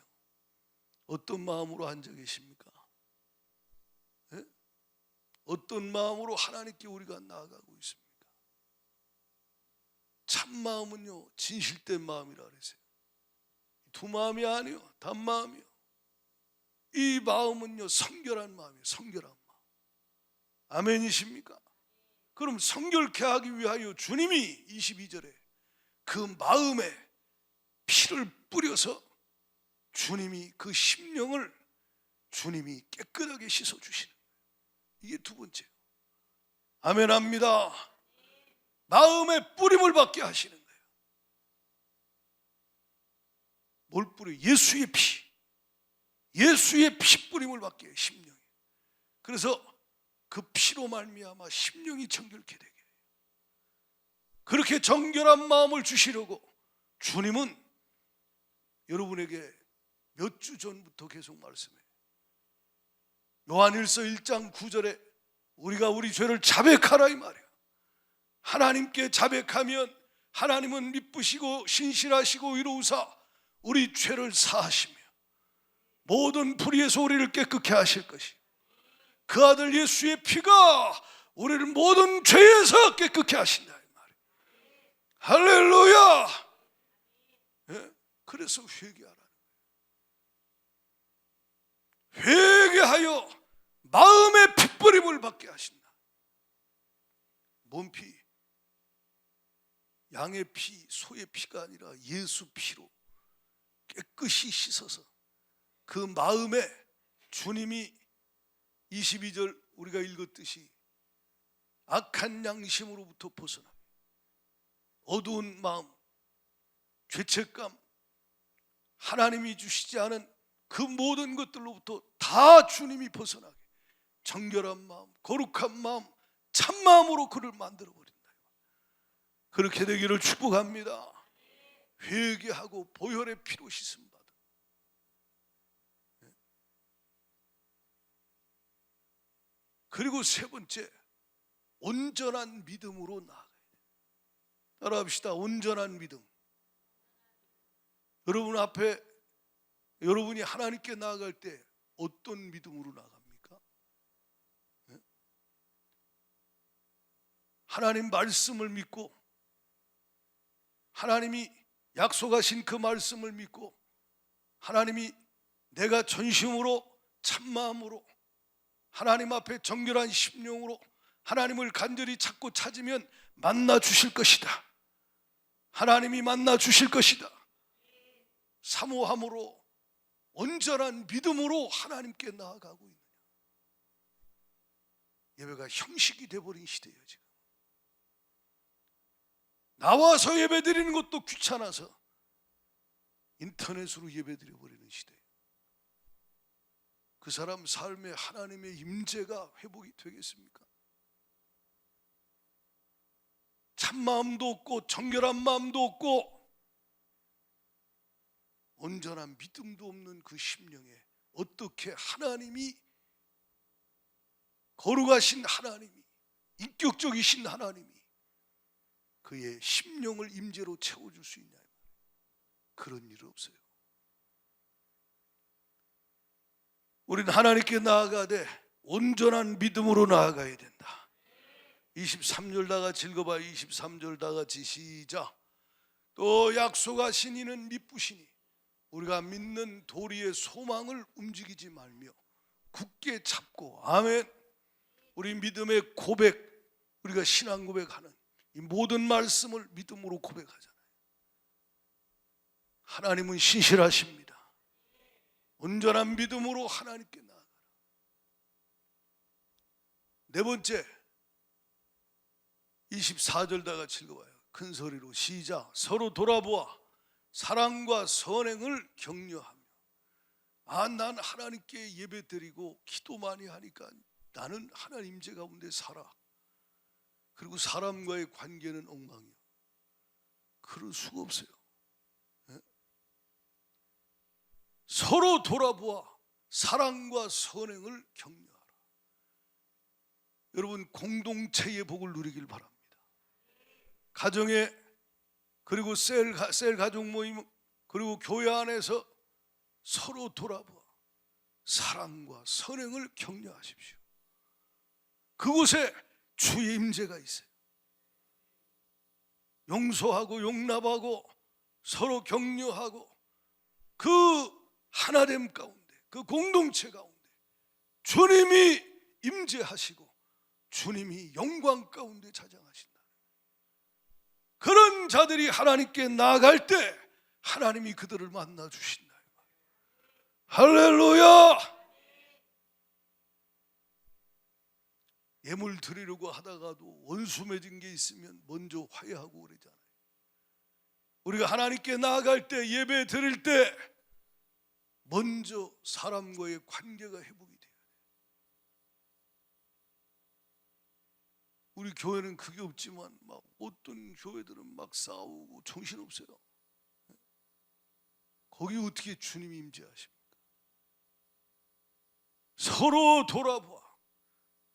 어떤 마음으로 앉아 계십니까? 네? 어떤 마음으로 하나님께 우리가 나아가고 있습니까? 참 마음은요, 진실된 마음이라 그랬어요. 두 마음이 아니요, 단마음이요. 이 마음은요, 성결한 마음이에요. 성결한 마음. 아멘이십니까? 그럼 성결케 하기 위하여 주님이 22절에 그 마음에 피를 뿌려서 주님이 그 심령을 주님이 깨끗하게 씻어주시는 거예요. 이게 두 번째요. 아멘합니다. 마음에 뿌림을 받게 하시는 거예요. 뭘 뿌려? 예수의 피. 예수의 피 뿌림을 받게 해요. 심령이. 그래서 그 피로 말미암아 심령이 정결케 되게 해요. 그렇게 정결한 마음을 주시려고 주님은 여러분에게 몇 주 전부터 계속 말씀해요. 요한일서 1장 9절에 우리가 우리 죄를 자백하라 이 말이야. 하나님께 자백하면 하나님은 미쁘시고 신실하시고 이로우사 우리 죄를 사하시며 모든 불의에서 우리를 깨끗게 하실 것이, 그 아들 예수의 피가 우리를 모든 죄에서 깨끗게 하신다 이 말이에요. 할렐루야. 네? 그래서 회개하라는 거예요. 회개하여 마음의 핏버림을 받게 하신다. 몸피, 양의 피, 소의 피가 아니라 예수 피로 깨끗이 씻어서 그 마음에 주님이 22절 우리가 읽었듯이 악한 양심으로부터 벗어나게, 어두운 마음, 죄책감, 하나님이 주시지 않은 그 모든 것들로부터 다 주님이 벗어나게 정결한 마음, 거룩한 마음, 참마음으로 그를 만들어버린다. 그렇게 되기를 축복합니다. 회개하고 보혈의 피로 씻음 받아. 그리고 세 번째, 온전한 믿음으로 나아가야 돼. 따라합시다. 온전한 믿음. 여러분 앞에, 여러분이 하나님께 나아갈 때 어떤 믿음으로 나갑니까? 하나님 말씀을 믿고, 하나님이 약속하신 그 말씀을 믿고, 하나님이 내가 전심으로 참마음으로 하나님 앞에 정결한 심령으로 하나님을 간절히 찾고 찾으면 만나 주실 것이다. 하나님이 만나 주실 것이다. 사모함으로, 온전한 믿음으로 하나님께 나아가고 있느냐. 예배가 형식이 되어버린 시대예요. 지금 나와서 예배 드리는 것도 귀찮아서 인터넷으로 예배 드려버리는 시대예요. 그 사람 삶에 하나님의 임재가 회복이 되겠습니까? 참마음도 없고 정결한 마음도 없고 온전한 믿음도 없는 그 심령에 어떻게 하나님이, 거룩하신 하나님이, 인격적이신 하나님이 그의 심령을 임재로 채워줄 수 있냐. 그런 일 없어요. 우리는 하나님께 나아가되 온전한 믿음으로 나아가야 된다. 23절 다 같이 읽어봐. 23절 다 같이 시작. 또 약속하신 이는 미쁘시니 우리가 믿는 도리의 소망을 움직이지 말며 굳게 잡고. 아멘. 우리 믿음의 고백, 우리가 신앙 고백하는 이 모든 말씀을 믿음으로 고백하잖아요. 하나님은 신실하십니다. 온전한 믿음으로 하나님께 나아가라. 네 번째, 24절 다 같이 읽어봐요. 큰 소리로 시작. 서로 돌아보아 사랑과 선행을 격려하며. 난 하나님께 예배 드리고 기도 많이 하니까 나는 하나님 임재 가운데 살아. 그리고 사람과의 관계는 엉망이야. 그럴 수가 없어요. 서로 돌아보아 사랑과 선행을 격려하라. 여러분, 공동체의 복을 누리길 바랍니다. 가정에, 그리고 셀 가족 모임, 그리고 교회 안에서 서로 돌아보아 사랑과 선행을 격려하십시오. 그곳에 주의 임재가 있어요. 용서하고 용납하고 서로 격려하고 그 하나됨 가운데, 그 공동체 가운데 주님이 임재하시고 주님이 영광 가운데 자장하신다. 그런 자들이 하나님께 나아갈 때 하나님이 그들을 만나 주신다. 할렐루야. 예물 드리려고 하다가도 원수 맺은 게 있으면 먼저 화해하고 그러잖아요. 우리가 하나님께 나아갈 때, 예배 드릴 때 먼저 사람과의 관계가 회복이 돼야 돼요. 우리 교회는 그게 없지만 막 어떤 교회들은 막 싸우고 정신없어요. 거기 어떻게 주님이 임재하십니까? 서로 돌아보아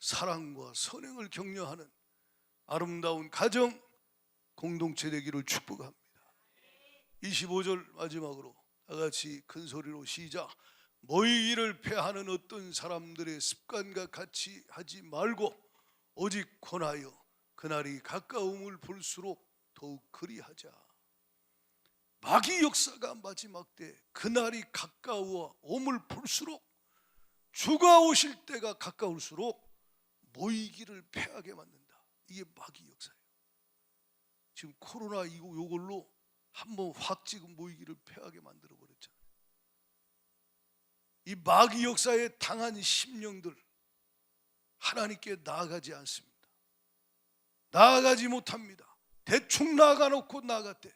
사랑과 선행을 격려하는 아름다운 가정 공동체 되기를 축복합니다. 25절 마지막으로 다 같이 큰 소리로 시작. 모이기를 패하는 어떤 사람들의 습관과 같이 하지 말고 오직 권하여 그날이 가까움을 볼수록 더욱 그리하자. 마귀 역사가 마지막 때 그날이 가까워 옴을 볼수록 주가 오실 때가 가까울수록 모이기를 패하게 만든다. 이게 마귀 역사예요. 지금 코로나 요걸로 한번 확 지금 모이기를 패하게 만들어 버렸잖아요. 이 마귀 역사에 당한 심령들 하나님께 나아가지 않습니다. 나아가지 못합니다. 대충 나아가놓고 나아갔대.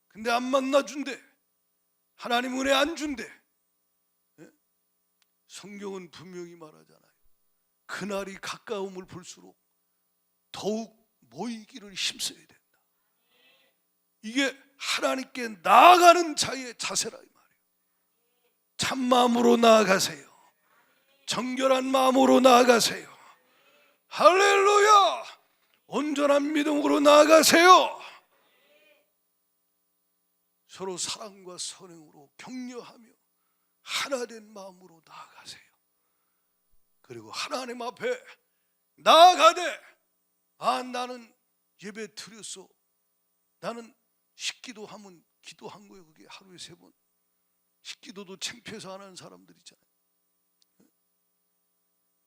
근데 안 만나준대. 하나님 은혜 안 준대. 성경은 분명히 말하잖아요. 그날이 가까움을 볼수록 더욱 모이기를 힘써야 된다. 이게 하나님께 나아가는 자의 자세라 이 말이에요. 참마음으로 나아가세요. 정결한 마음으로 나아가세요. 할렐루야! 온전한 믿음으로 나아가세요. 서로 사랑과 선행으로 격려하며 하나된 마음으로 나아가세요. 그리고 하나님 앞에 나아가되 나는 예배 드렸어. 나는 식기도 하면 기도한 거예요. 그게 하루에 3번. 식기도도 창피해서 안 하는 사람들 있잖아요.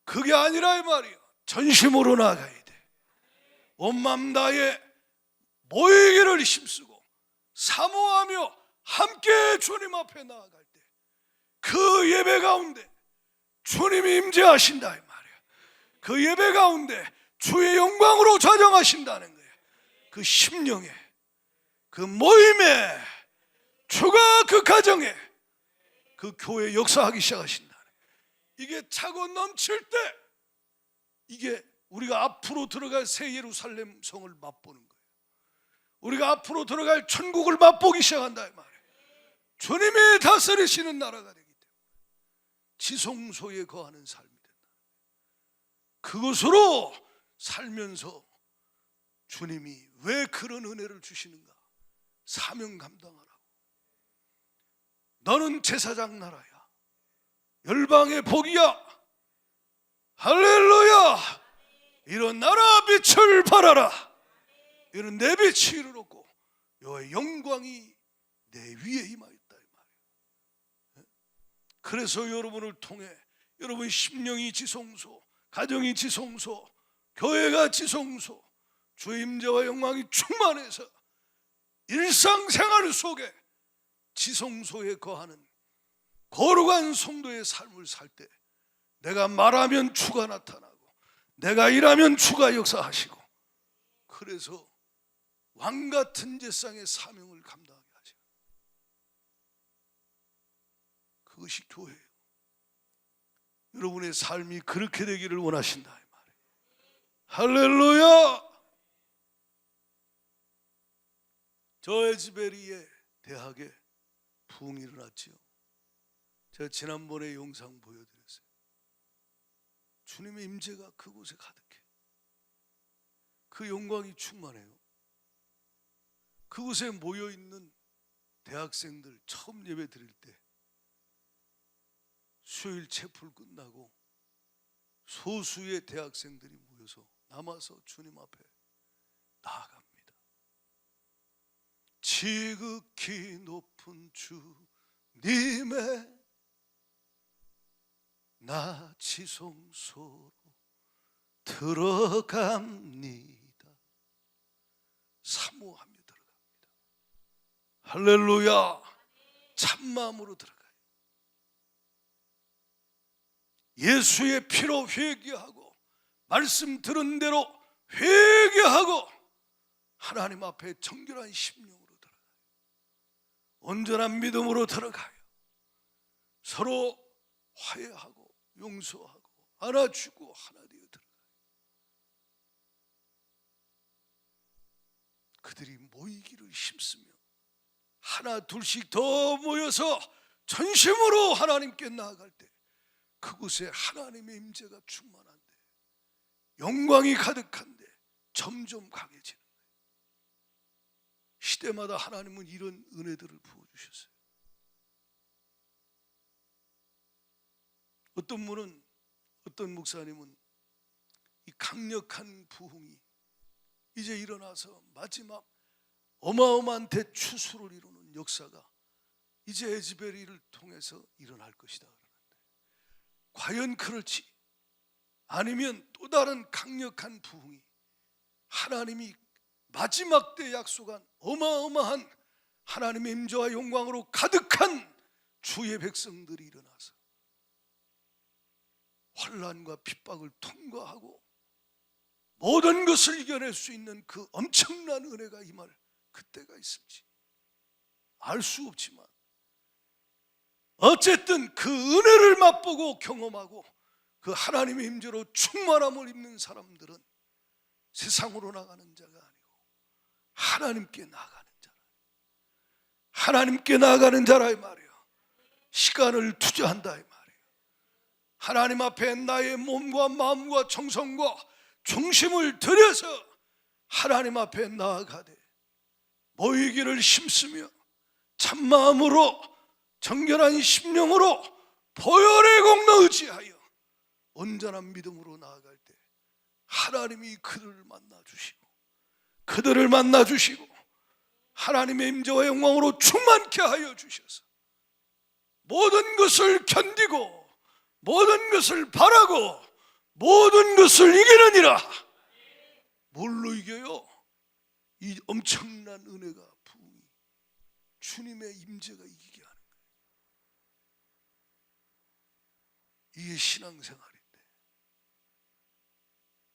그게 아니라 이 말이야. 전심으로 나아가야 돼. 온 마음 다해 모이기를 힘쓰고 사모하며 함께 주님 앞에 나아갈 때 그 예배 가운데 주님이 임재하신다 이 말이야. 그 예배 가운데 주의 영광으로 좌정하신다는 거예요. 그 심령에, 그 모임에, 주가 그 가정에, 그 교회에 역사하기 시작하신다. 이게 차고 넘칠 때 이게 우리가 앞으로 들어갈 새 예루살렘 성을 맛보는 거예요. 우리가 앞으로 들어갈 천국을 맛보기 시작한다 이 말이에요. 주님이 다스리시는 나라가 되기 때문에 지성소에 거하는 삶이 된다. 그것으로 살면서 주님이 왜 그런 은혜를 주시는가? 사명 감당하라고. 너는 제사장 나라야. 열방의 복이야. 할렐루야. 이런 나라 빛을 발하라. 이런 내 빛이 이르렀고 여호와의 영광이 내 위에 임하였다 이 말이에요. 그래서 여러분을 통해 여러분 심령이 지성소, 가정이 지성소, 교회가 지성소, 주의 임재와 영광이 충만해서 일상생활 속에 지성소에 거하는 거룩한 성도의 삶을 살 때 내가 말하면 주가 나타나고 내가 일하면 주가 역사하시고 그래서 왕같은 제상의 사명을 감당하게 하죠. 그것이 교회예요. 여러분의 삶이 그렇게 되기를 원하신다 이 말이에요. 할렐루야. 저 에즈베리의 대학에 부흥이 일어났지요. 제가 지난번에 영상 보여드렸어요. 주님의 임재가 그곳에 가득해. 그 영광이 충만해요. 그곳에 모여있는 대학생들 처음 예배 드릴 때 수요일 채플 끝나고 소수의 대학생들이 모여서 남아서 주님 앞에 나아갑니다. 지극히 높은 주님의 나 지성소로 들어갑니다. 사모하며 들어갑니다. 할렐루야. 참마음으로 들어가요. 예수의 피로 회개하고 말씀 들은 대로 회개하고 하나님 앞에 정결한 심령으로 들어가요. 온전한 믿음으로 들어가요. 서로 화해하고 용서하고 안아주고 하나 되어 들어가요. 그들이 모이기를 힘쓰며 하나 둘씩 더 모여서 전심으로 하나님께 나아갈 때 그곳에 하나님의 임재가 충만한데 영광이 가득한데 점점 강해지는 거예요. 시대마다 하나님은 이런 은혜들을 부어주셨어요. 어떤 분은, 어떤 목사님은 이 강력한 부흥이 이제 일어나서 마지막 어마어마한 대추수를 이루는 역사가 이제 에즈베리를 통해서 일어날 것이다 그러는데 과연 그럴지, 아니면 또 다른 강력한 부흥이, 하나님이 마지막 때 약속한 어마어마한 하나님의 임재와 영광으로 가득한 주의 백성들이 일어나서 환난과 핍박을 통과하고 모든 것을 이겨낼 수 있는 그 엄청난 은혜가 임할 그때가 있을지 알 수 없지만, 어쨌든 그 은혜를 맛보고 경험하고 그 하나님의 임재로 충만함을 입는 사람들은 세상으로 나가는 자가 아니고 하나님께 나가는 자라. 하나님께 나가는 자라 이 말이에요. 시간을 투자한다 이 말이에요. 하나님 앞에 나의 몸과 마음과 정성과 중심을 들여서 하나님 앞에 나아가되 모이기를 힘쓰며 참마음으로 정결한 심령으로 보혈의 공로 의지하여 온전한 믿음으로 나아갈 때 하나님이 그들을 만나 주시고 하나님의 임재와 영광으로 충만케 하여 주셔서 모든 것을 견디고 모든 것을 바라고 모든 것을 이기느니라. 뭘로 이겨요? 이 엄청난 은혜가, 부흥이, 주님의 임재가 이기게 하는 거예요. 이게 신앙생활인데,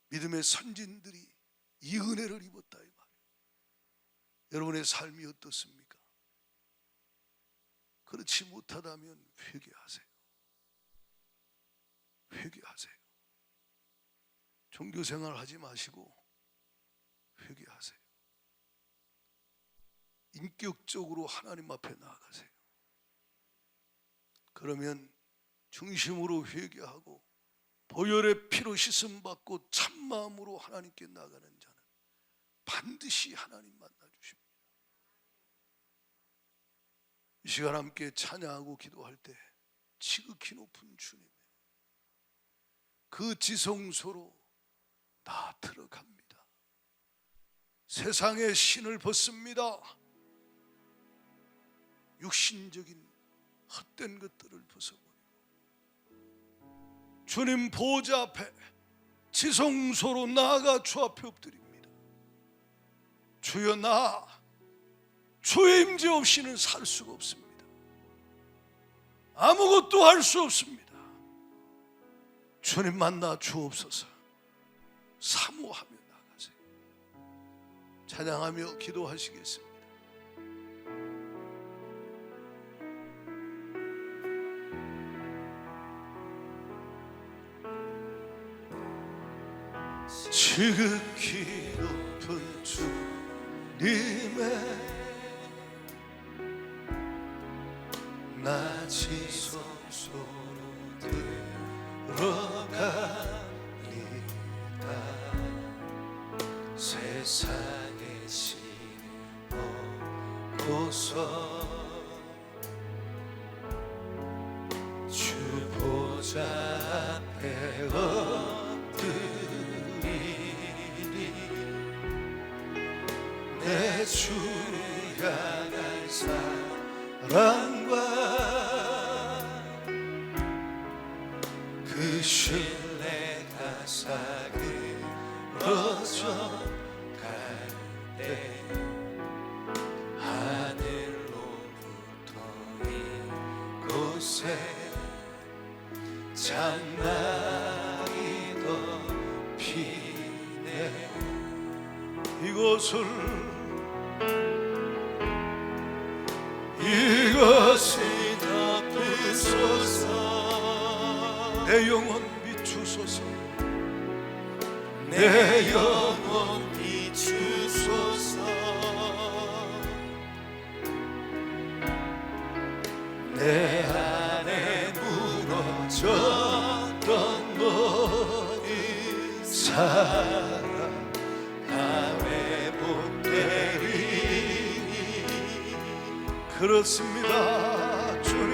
믿음의 선진들이 이 은혜를 입었다 이 말이에요. 여러분의 삶이 어떻습니까? 그렇지 못하다면 회개하세요. 회개하세요. 종교생활 하지 마시고 회개하세요. 인격적으로 하나님 앞에 나아가세요. 그러면 중심으로 회개하고 보혈의 피로 씻음 받고 참마음으로 하나님께 나아가는 자는 반드시 하나님 만나 주십니다. 이 시간 함께 찬양하고 기도할 때 지극히 높은 주님의 그 지성소로 나 들어갑니다. 세상의 신을 벗습니다. 육신적인 헛된 것들을 벗어버리고 주님 보좌 앞에 지성소로 나아가 주 앞에 엎드립니다. 주여, 나 주의 임재 없이는 살 수가 없습니다. 아무것도 할 수 없습니다. 주님 만나 주옵소서. 사모하며 나가세요. 찬양하며 기도하시겠습니다. 지극히 높은 주님의 나 지성소로 들어갑니다. 세상의 신을 벗고서 주 보좌 앞에 엎드리리. 내 주 향할 사랑과 그 신뢰가 사그러져 갈 때 하늘로부터 이곳에 장막이 덮이네. 이것을 덮으소서. 내 영혼 비추소서. 내 영혼 비추소서. 내 안에 무너졌던 모든 사랑 다 회복되리니. 그렇습니다. 주님,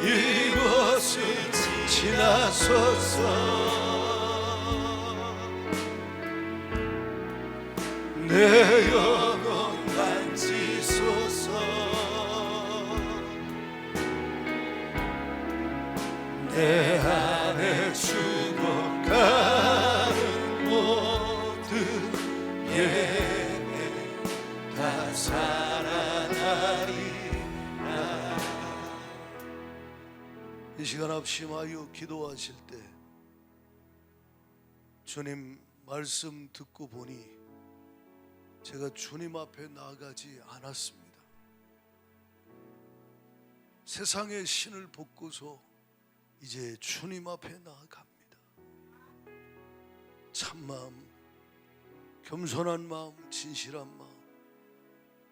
이것을 지나소서. 내 영혼 만지소서. 내 시간 합심하여 기도하실 때 주님 말씀 듣고 보니 제가 주님 앞에 나아가지 않았습니다. 세상의 신을 벗고서 이제 주님 앞에 나아갑니다. 참마음, 겸손한 마음, 진실한 마음,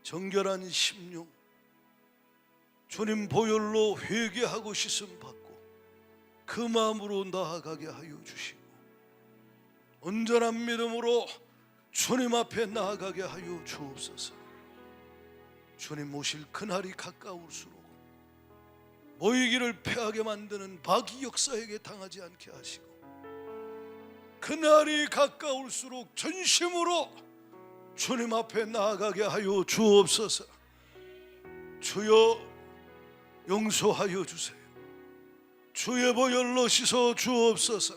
정결한 심령, 주님 보혈로 회개하고 씻음 받고 그 마음으로 나아가게 하여 주시고 온전한 믿음으로 주님 앞에 나아가게 하여 주옵소서. 주님 오실 그날이 가까울수록 모이기를 패하게 만드는 마귀 역사에게 당하지 않게 하시고 그날이 가까울수록 전심으로 주님 앞에 나아가게 하여 주옵소서. 주여 용서하여 주세요. 주의 보혈로 씻어 주옵소서.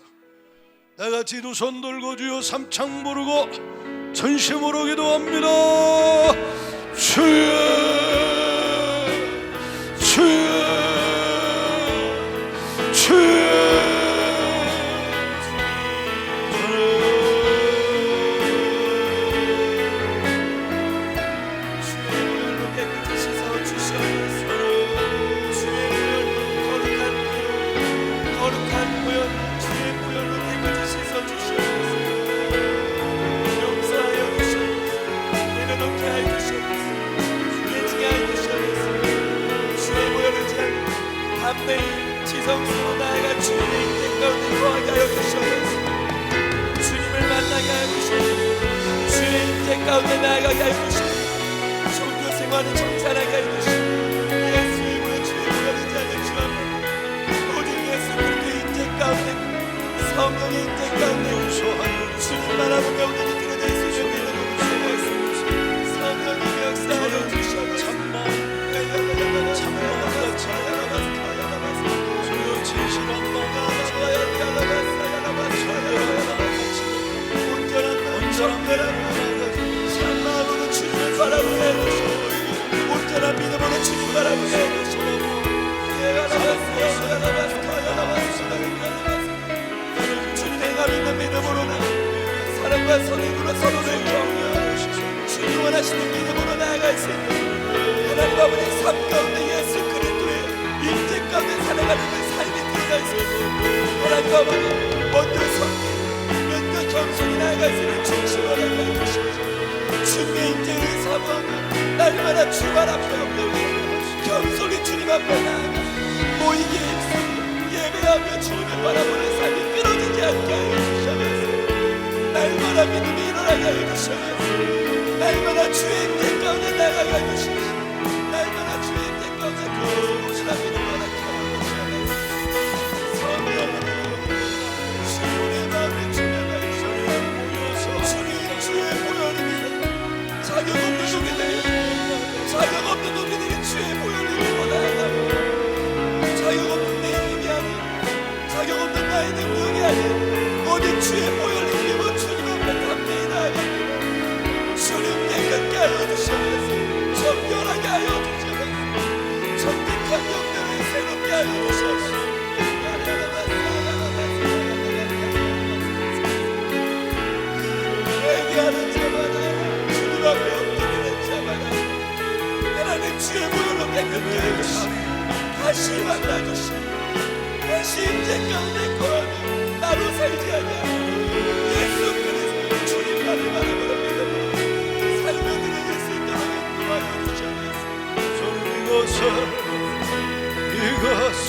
나같이 두 손 들고 주여 삼창 부르고 전심으로 기도합니다. 주여, 주여, 주여. 매일 지성스러워 나아가 주님의 인생 가운데 거하게 하여 주시옵소서. 주님을 만나게 하여 주시옵소서. 주의 인생 가운데 나아가게 하여 주시옵소서. 종교 생활을 정찰하게 하여 주시옵소서. 예수 이름으로 주의 부활을 자는 주 앞에 오직 예수 그리스도의 인생 가운데 성령의 인생 가운데 용서하여 주님 바라보며 오늘이 드러낼 수 있는 믿음으로 주옵소서. 성령의 역사하여 주시옵소서. 참마음 참마음으로 주님을 바라보며 온전한 믿음으로 주님 바라보며 주님 행함 있는 믿음으로는 사랑과 선행으로 서로를 격려하시고 주님 원하시는 믿음으로 나아갈 수 있는 하나님 아버지 삶 가운데 예수 그리스도의 인생 가운데 살아가는 삶이 들어갈 수 있는 하나님 아버지 먼저 섬기고 먼저 겸손히 나아갈 수 있는 중심을 하여 주시옵소서. 주님의 인생을 사모하며 날마다 주님 앞에 엎드려 겸손히 주님 앞에 나아가 모이기에 힘쓰고 예배하며 주님을 바라보는 삶이 끊어지지 않게 하여 주시옵소서. 날마다 믿음이 일어나게 하여 주시옵소서. 날마다 주의 인생 가운데 나아가게 하여 주시옵소서. 날마다 주의 인생 가운데 그것을 오시라 믿음을 하게 하여 주시옵소서. 성령으로 주님의 마음을 주면하여 주님 주의 보혈입니다. 자격 없는 우리들이 자격 없는 우리들이 주의 보혈을 원하나요. 자격 없는 내 힘이 아닌 자격 없는 나의 능력이 아닌 오직 주의 보혈을 입어 주님 앞에 담대히 나아가며 주님 깨끗게 하여 주시옵소서. 정결하게 하여 주시옵소서. 정직한 영들을 새롭게 하여 주시옵소서. 회개하는 자마다 주님 앞에 엎드리는 자마다 하나님 주의 보혈로 깨끗게 해주시고 다시 만나주시고 다시 인생 가운데 거하며 나로 살지 아니하고 예수 그리스도 주님만을 바라보는 믿음으로 삶을 드릴 수 있도록 인도하여 주시옵소서. 주님 이것을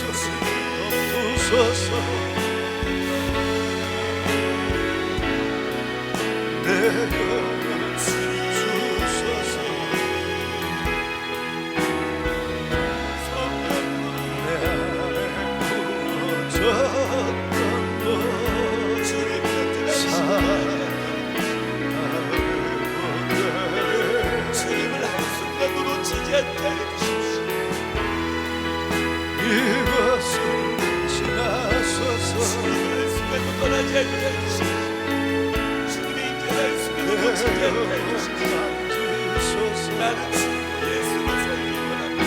덮으소서. 내가 주소서. 내 안에 무너졌던 것 주님 곁에 주님을 한순간도 놓치지 않게 하여 주십시오. 이것을 지나서서 주님을 한순간도 떠나지 않게 하여 주십시오. 나는 주 예수를 살기 원합니다.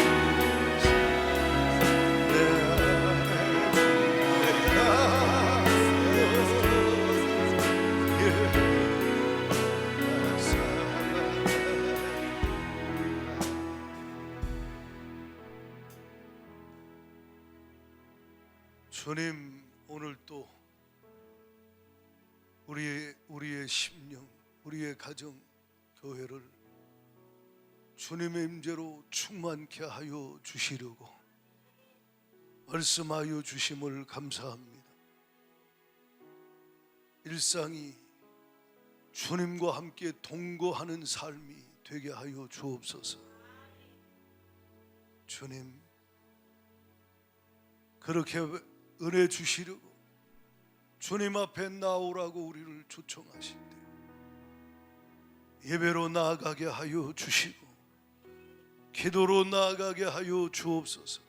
주님, 오늘 또 우리의 심령, 우리의 가정, 교회를 주님의 임재로 충만케 하여 주시려고 말씀하여 주심을 감사합니다. 일상이 주님과 함께 동거하는 삶이 되게 하여 주옵소서. 주님, 그렇게 은혜 주시려고 주님 앞에 나오라고 우리를 초청하실 때 예배로 나아가게 하여 주시고 기도로 나아가게 하여 주옵소서.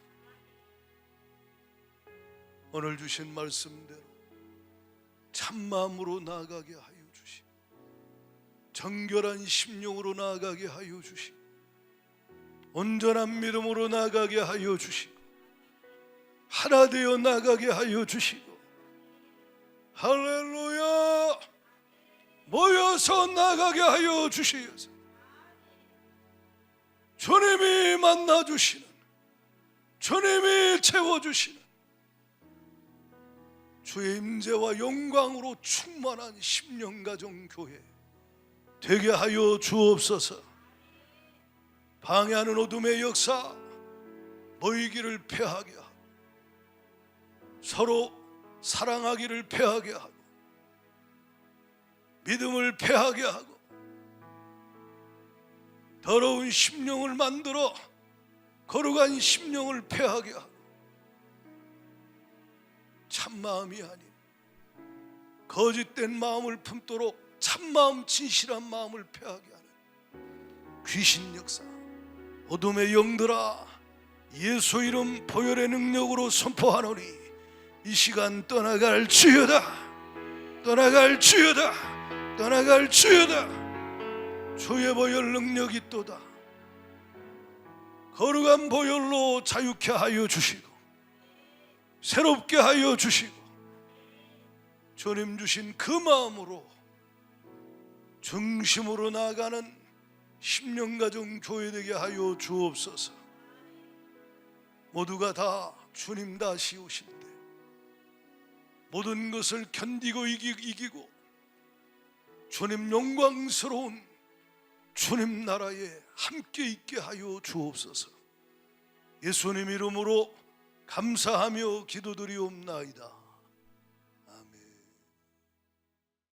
오늘 주신 말씀대로 참마음으로 나아가게 하여 주시고 정결한 심령으로 나아가게 하여 주시고 온전한 믿음으로 나아가게 하여 주시고 하나 되어 나아가게 하여 주시고 할렐루야, 모여서 나아가게 하여 주시옵소서. 주님이 만나주시는, 주님이 채워주시는 주의 임재와 영광으로 충만한 심령가정 교회 되게 하여 주옵소서. 방해하는 어둠의 역사 모이기를 패하게 하고 서로 사랑하기를 패하게 하고 믿음을 패하게 하고 더러운 심령을 만들어 거룩한 심령을 패하게 하고 참마음이 아닌 거짓된 마음을 품도록 참마음 진실한 마음을 패하게 하는 귀신 역사, 어둠의 영들아, 예수 이름 보혈의 능력으로 선포하노니 이 시간 떠나갈 주여다, 떠나갈 주여다, 떠나갈 주여다. 주의 보혈 능력이 있도다. 거룩한 보혈로 자유케 하여 주시고 새롭게 하여 주시고 주님 주신 그 마음으로 중심으로 나아가는 심령가정 교회 되게 하여 주옵소서. 모두가 다 주님 다시오신데 모든 것을 견디고 이기고 주님 영광스러운 주님 나라에 함께 있게 하여 주옵소서. 예수님 이름으로 감사하며 기도드리옵나이다.